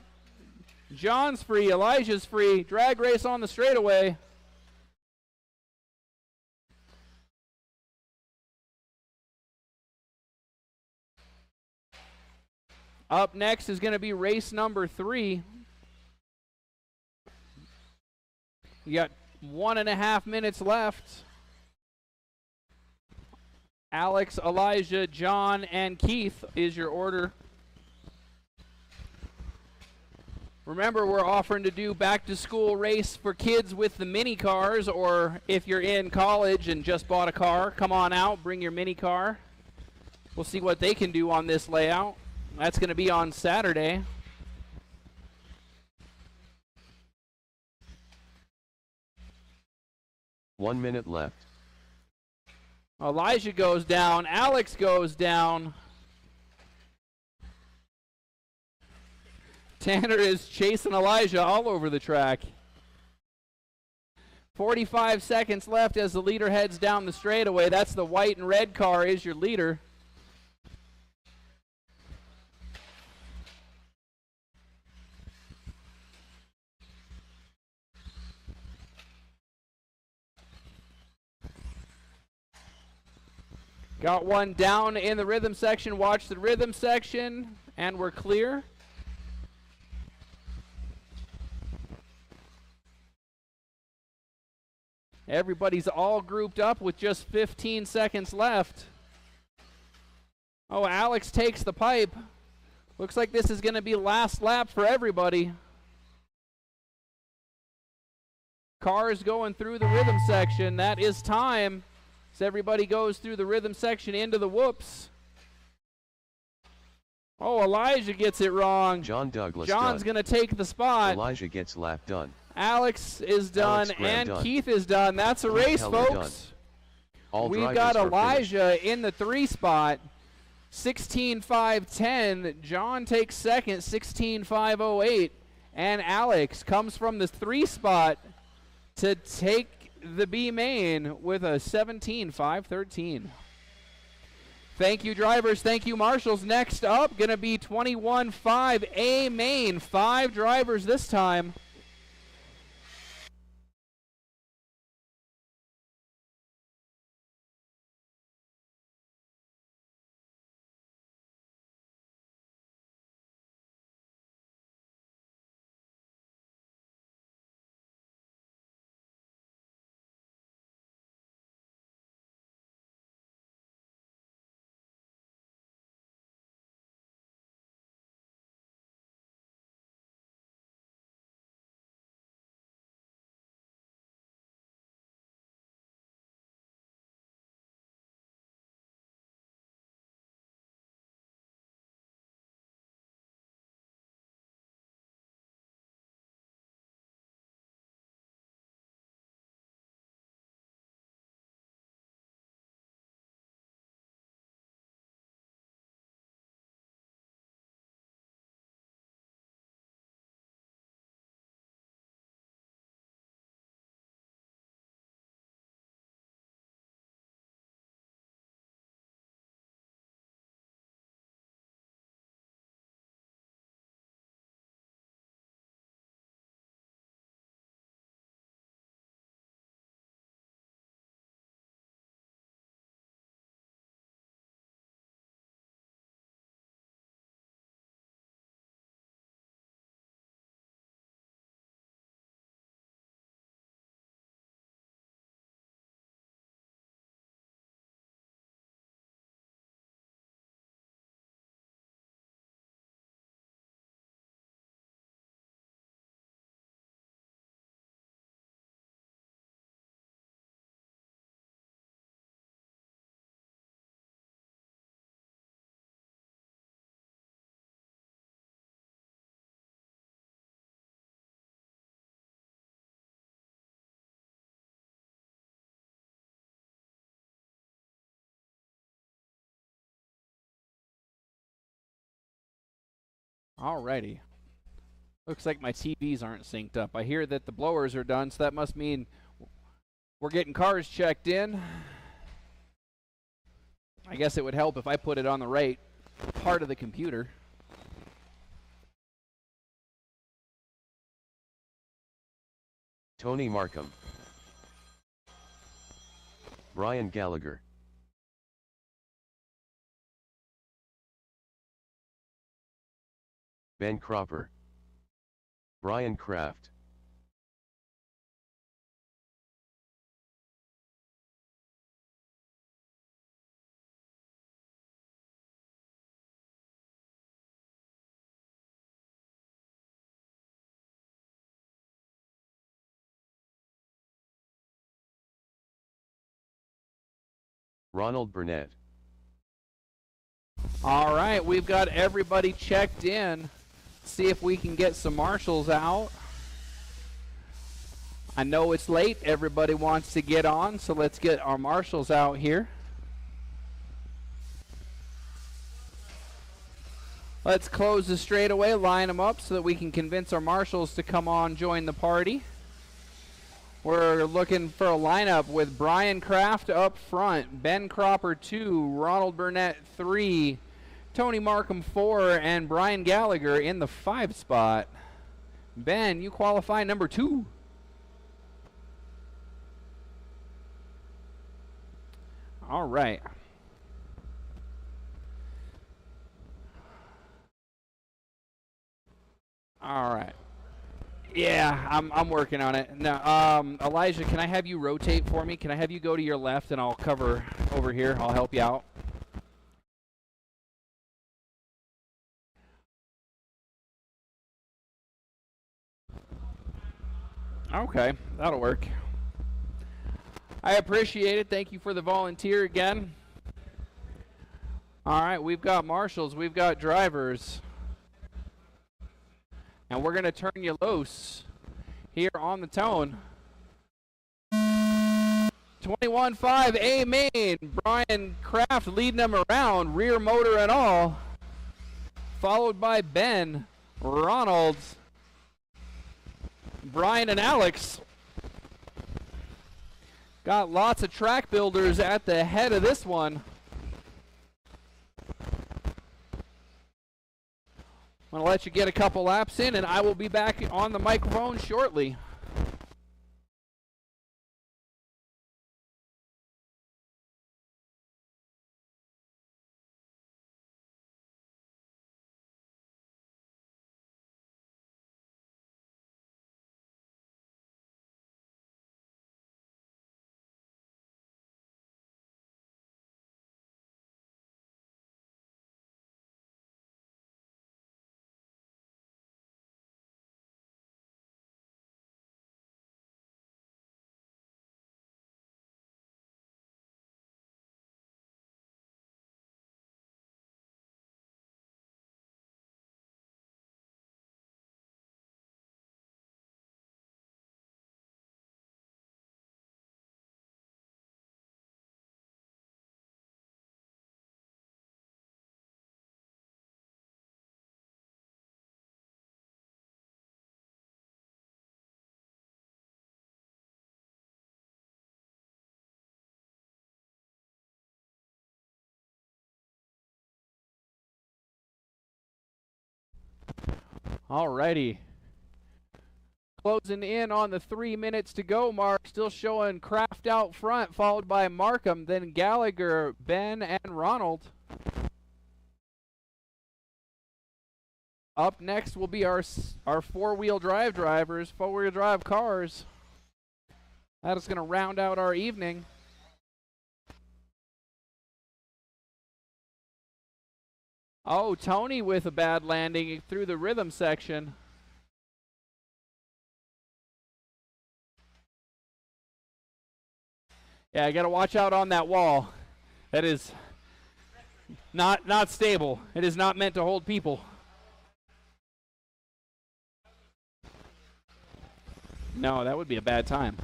John's free. Elijah's free. Drag race on the straightaway. Up next is going to be race number 3. You got 1.5 minutes left. Alex, Elijah, John, and Keith is your order. Remember, we're offering to do back-to-school race for kids with the mini cars, or if you're in college and just bought a car, come on out, bring your mini car. We'll see what they can do on this layout. That's going to be on Saturday. One minute left. Elijah goes down. Alex goes down. Tanner is chasing Elijah all over the track. 45 seconds left as the leader heads down the straightaway. That's the white and red car is your leader. Got one down in the rhythm section. Watch the rhythm section, and we're clear. Everybody's all grouped up with just 15 seconds left. Oh, Alex takes the pipe. Looks like this is going to be last lap for everybody. Cars going through the rhythm section. That is time. As everybody goes through the rhythm section into the whoops. Oh, Elijah gets it wrong. John Douglas John's going to take the spot. Elijah gets lap done. Alex is done, and done. Keith is done. That's a race, folks. We've got Elijah in the 3 spot. 16.510. John takes second, 16.508. And Alex comes from the 3 spot to take the B main with a 17.513. Thank you, drivers. Thank you, marshals. Next up, going to be 21.5 A main. 5 drivers this time. Alrighty. Looks like my TVs aren't synced up. I hear that the blowers are done, so that must mean we're getting cars checked in. I guess it would help if I put it on the right part of the computer. Tony Markham, Brian Gallagher, Ben Cropper, Brian Kraft, Ronald Burnett. All right, we've got everybody checked in. See if we can get some marshals out. I know it's late. Everybody wants to get on, so let's get our marshals out here. Let's close the straightaway, line them up so that we can convince our marshals to come on, join the party. We're looking for a lineup with Brian Kraft up front, Ben Cropper 2, Ronald Burnett 3, Tony Markham 4, and Brian Gallagher in the 5 spot. Ben, you qualify number 2. All right. All right. Yeah, I'm working on it. Now, Elijah, can I have you rotate for me? Can I have you go to your left and I'll cover over here? I'll help you out. Okay, that'll work. I appreciate it. Thank you for the volunteer again. All right, we've got marshals, we've got drivers. And we're going to turn you loose here on the tone. 21.5 A main. Brian Kraft leading them around, rear motor and all. Followed by Ben, Ronald, Brian, and Alex. Got lots of track builders at the head of this one. I'm going to let you get a couple laps in, and I will be back on the microphone shortly. Alrighty. Closing in on the 3 minutes to go mark. Still showing Kraft out front, followed by Markham, then Gallagher, Ben, and Ronald. Up next will be our four-wheel drive drivers, four-wheel drive cars. That is going to round out our evening. Oh, Tony with a bad landing through the rhythm section. Yeah, I got to watch out on that wall. That is not stable. It is not meant to hold people. No, that would be a bad time.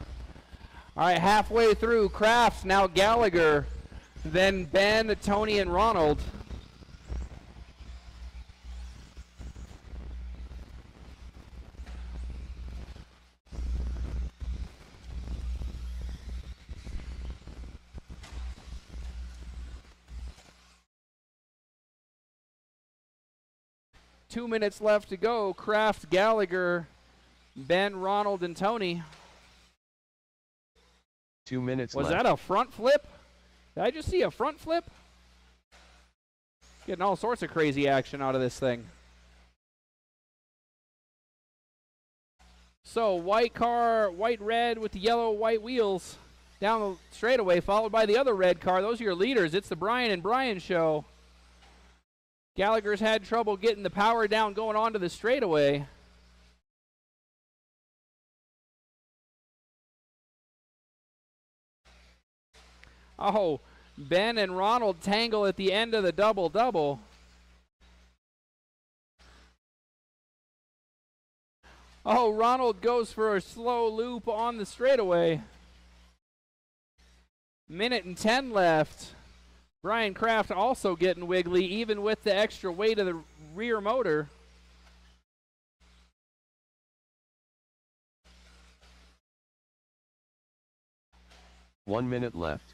All right, halfway through, Kraft, now Gallagher, then Ben, Tony, and Ronald. 2 minutes left to go. Kraft, Gallagher, Ben, Ronald, and Tony. 2 minutes Was left. that a front flip? Did I just see a front flip? Getting all sorts of crazy action out of this thing. So white car, white red with the yellow white wheels down the straightaway, followed by the other red car. Those are your leaders. It's the Brian and Brian show. Gallagher's had trouble getting the power down going onto the straightaway. Oh, Ben and Ronald tangle at the end of the double-double. Oh, Ronald goes for a slow loop on the straightaway. 1:10 left. Brian Kraft also getting wiggly, even with the extra weight of the rear motor. One minute left.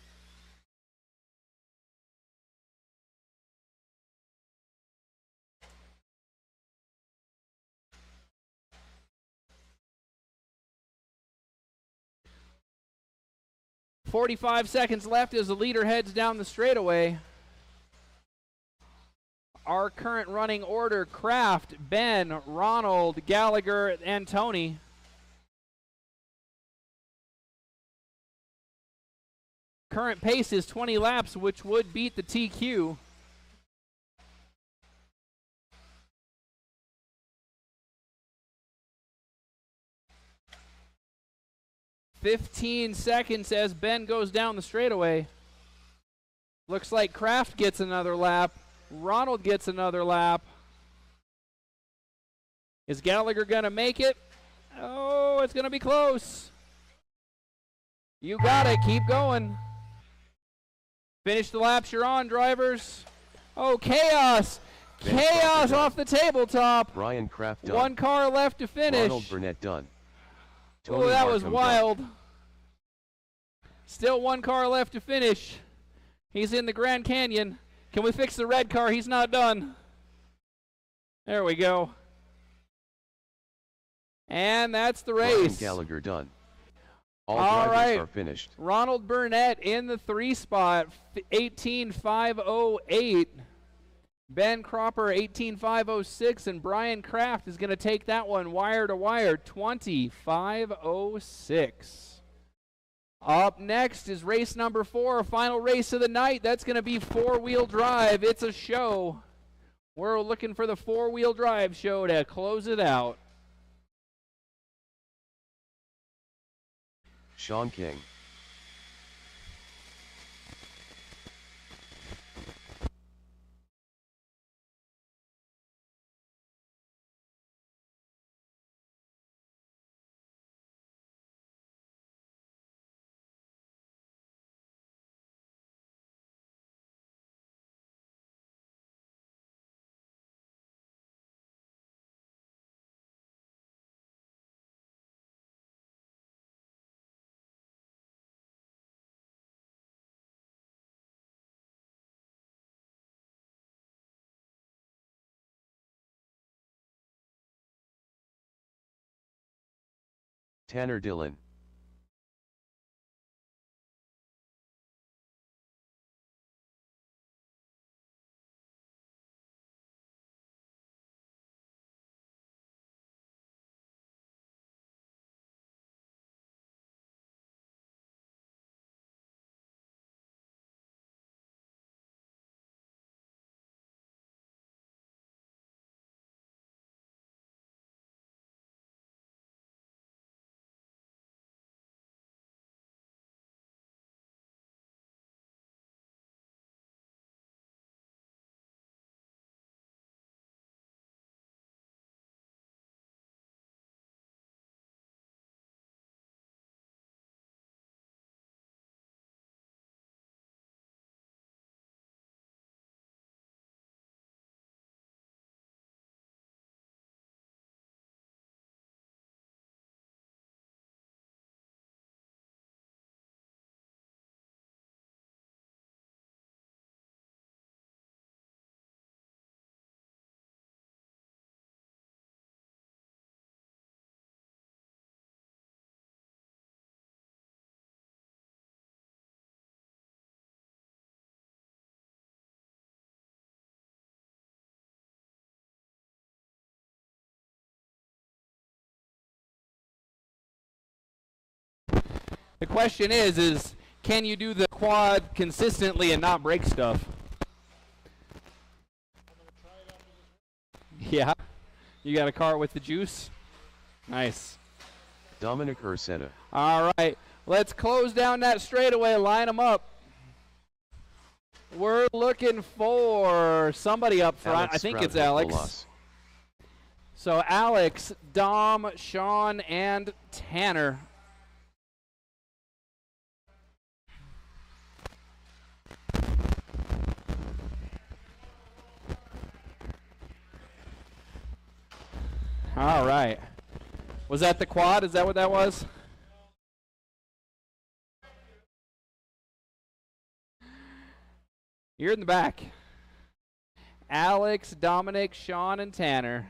.45 seconds left as the leader heads down the straightaway. Our current running order: Kraft, Ben, Ronald, Gallagher, and Tony. Current pace is 20 laps, which would beat the TQ. .15 seconds as Ben goes down the straightaway. Looks like Kraft gets another lap. Ronald gets another lap. Is Gallagher going to make it? Oh, it's going to be close. You got it. Keep going. Finish the laps you're on, drivers. Oh, chaos. Chaos off the tabletop. Brian Kraft done. One car left to finish. Ronald Burnett done. Tony Oh, that was Markham wild. done. Still one car left to finish. He's in the Grand Canyon. Can we fix the red car? He's not done. There we go. And that's the race. Brian Gallagher done. All All drivers right. are finished. Ronald Burnett in the 3 spot, 18.508. Ben Cropper, 18.506. And Brian Kraft is going to take that one wire to wire, 20.506. Up next is race number 4, final race of the night. That's going to be 4-wheel drive. It's a show. We're looking for the 4-wheel drive show to close it out. Sean King. Tanner Dillon. The question is can you do the quad consistently and not break stuff? Yeah. You got a car with the juice? Nice. Dominic Ursetta. All right. Let's close down that straightaway. Line them up. We're looking for somebody up front. Alex I think Stroud it's Alex. Nicolas. So Alex, Dom, Sean, and Tanner. All right. Was that the quad? Is that what that was? You're in the back. Alex, Dominic, Sean, and Tanner.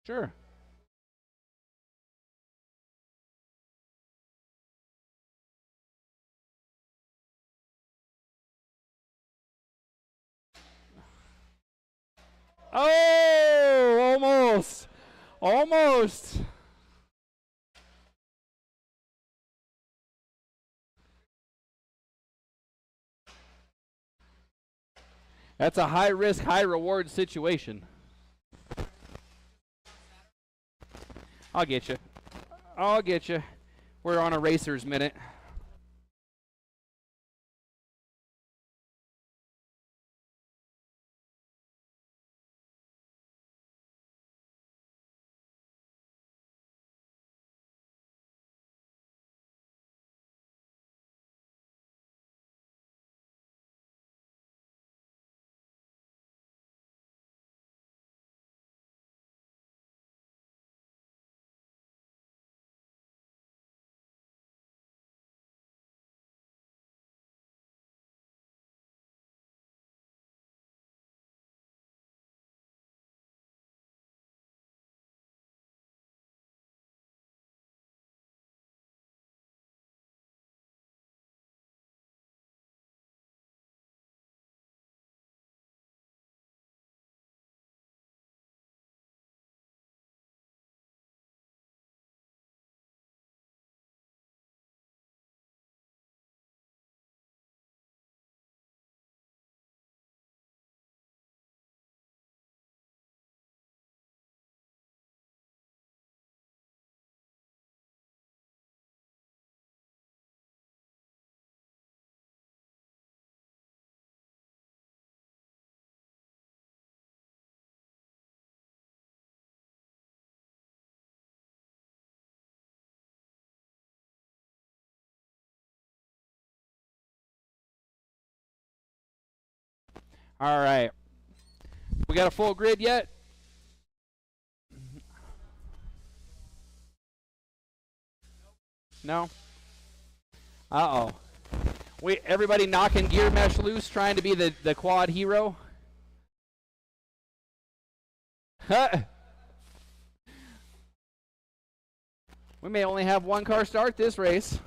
Sure. Oh, almost. Almost. That's a high risk, high reward situation. I'll get you. I'll get you. We're on a racer's minute. All right. We got a full grid yet? No? Uh-oh. Everybody knocking gear mesh loose, trying to be the quad hero? We may only have one car start this race.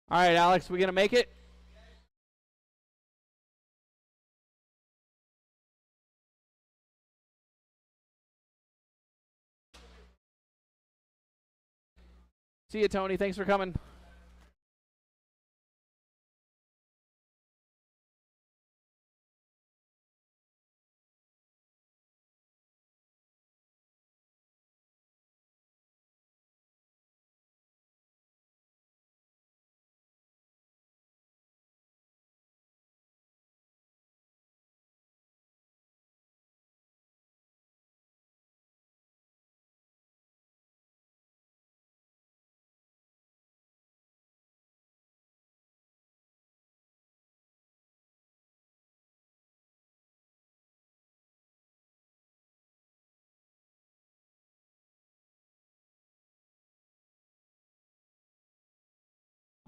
All right, Alex, we going to make it? See you, Tony. Thanks for coming.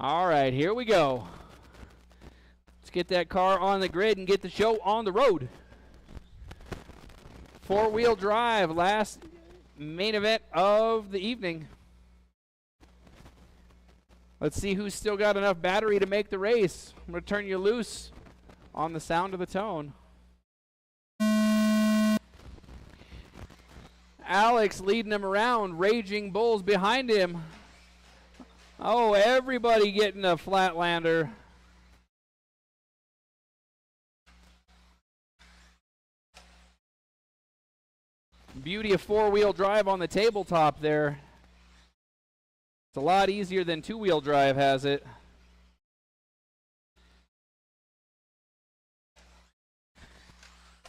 All right, here we go. Let's get that car on the grid and get the show on the road. Four-wheel drive, last main event of the evening. Let's see who's still got enough battery to make the race. I'm going to turn you loose on the sound of the tone. Alex leading him around, Raging Bulls behind him. Oh, everybody getting a Flatlander. Beauty of four-wheel drive on the tabletop there. It's a lot easier than two-wheel drive has it.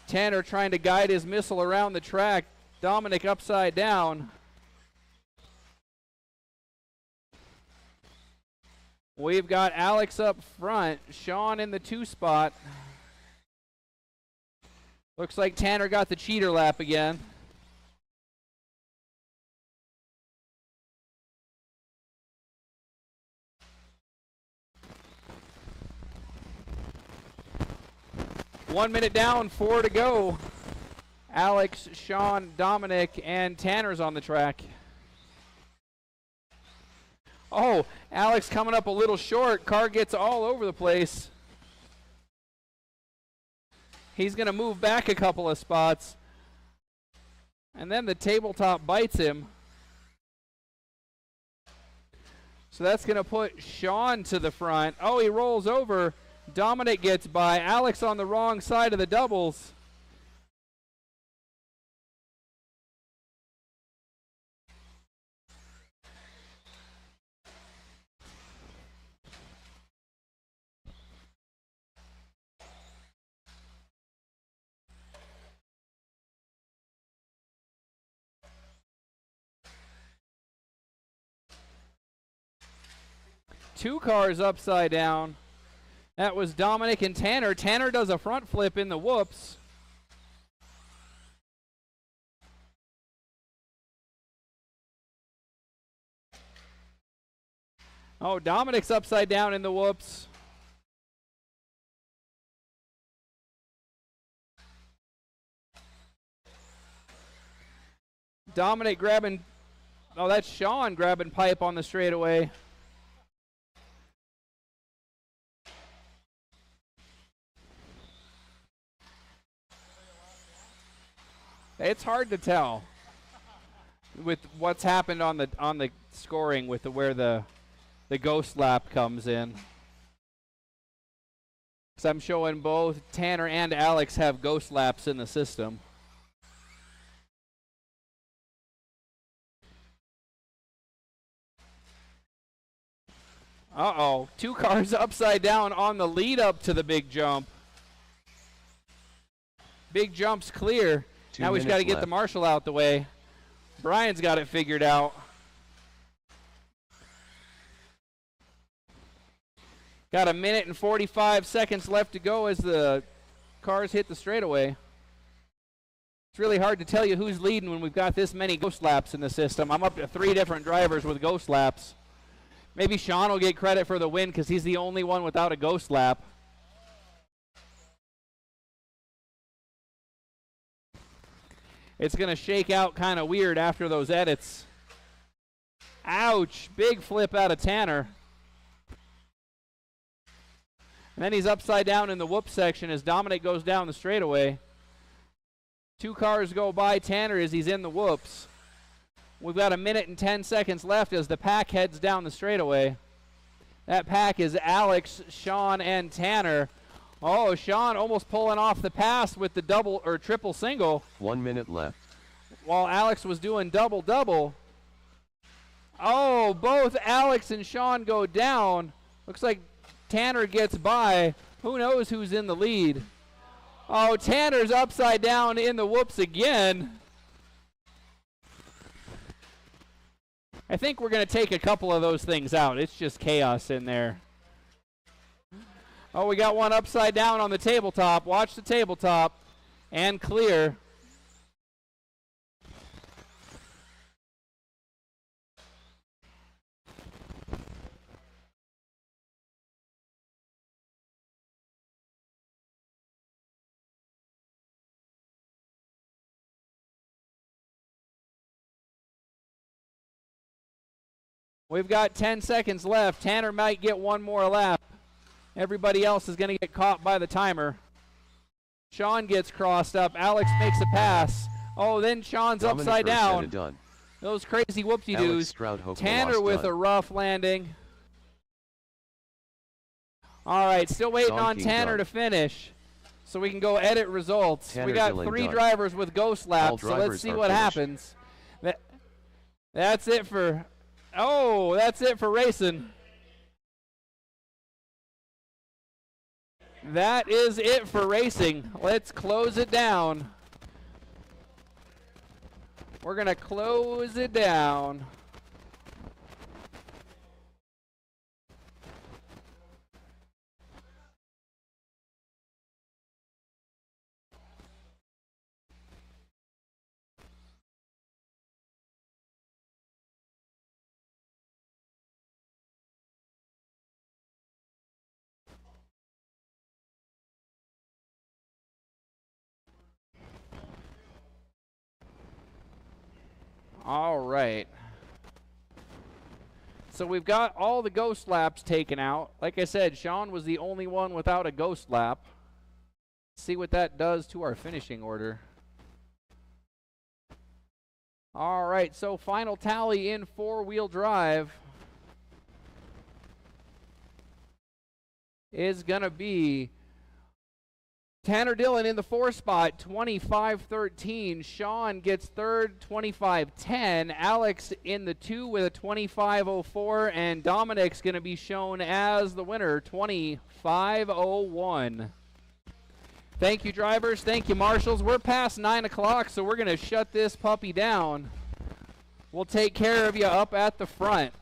Tanner trying to guide his missile around the track. Dominic upside down. We've got Alex up front, Sean in the 2 spot. Looks like Tanner got the cheater lap again. One minute down, 4 to go. Alex, Sean, Dominic, and Tanner's on the track. Oh, Alex coming up a little short. Car gets all over the place. He's going to move back a couple of spots. And then the tabletop bites him. So that's going to put Sean to the front. Oh, he rolls over. Dominic gets by. Alex on the wrong side of the doubles. Two cars upside down. That was Dominic and Tanner. Tanner does a front flip in the whoops. Oh, Dominic's upside down in the whoops. Dominic grabbing, oh, that's Sean grabbing pipe on the straightaway. It's hard to tell with what's happened on the scoring with where the ghost lap comes in. So I'm showing both Tanner and Alex have ghost laps in the system. Uh-oh, two cars upside down on the lead up to the big jump. Big jump's clear. Now we've got to get the marshal out the way. Brian's got it figured out. Got a minute and 45 seconds left to go as the cars hit the straightaway. It's really hard to tell you who's leading when we've got this many ghost laps in the system. I'm up to 3 different drivers with ghost laps. Maybe Sean will get credit for the win because he's the only one without a ghost lap. It's going to shake out kind of weird after those edits. Ouch. Big flip out of Tanner. And then he's upside down in the whoop section as Dominic goes down the straightaway. 2 cars go by Tanner as he's in the whoops. We've got 1 minute and 10 seconds left as the pack heads down the straightaway. That pack is Alex, Sean, and Tanner. Oh, Sean almost pulling off the pass with the double or triple single. 1 minute left. While Alex was doing double-double. Oh, both Alex and Sean go down. Looks like Tanner gets by. Who knows who's in the lead? Oh, Tanner's upside down in the whoops again. I think we're going to take a couple of those things out. It's just chaos in there. Oh, we got one upside down on the tabletop. Watch the tabletop. And clear. We've got 10 seconds left. Tanner might get one more lap. Everybody else is going to get caught by the timer. Sean gets crossed up. Alex makes a pass. Oh, then Sean's Dominic upside down. done. Those crazy whoopsie-doos. Tanner with a rough landing. All right, still waiting on Tanner to finish so we can go edit results. We got 3 drivers with ghost laps, so let's see what happens. That's it for... Oh, that's it for racing. That is it for racing. Let's close it down. We're going to close it down. All right. So we've got all the ghost laps taken out. Like I said, Sean was the only one without a ghost lap. See what that does to our finishing order. All right, so final tally in 4-wheel drive is going to be Tanner Dillon in the 4 spot, 25-13. Sean gets third, 25-10. Alex in the 2 with a 25-04. And Dominic's going to be shown as the winner, 25-01. Thank you, drivers. Thank you, marshals. We're past 9 o'clock, so we're going to shut this puppy down. We'll take care of you up at the front.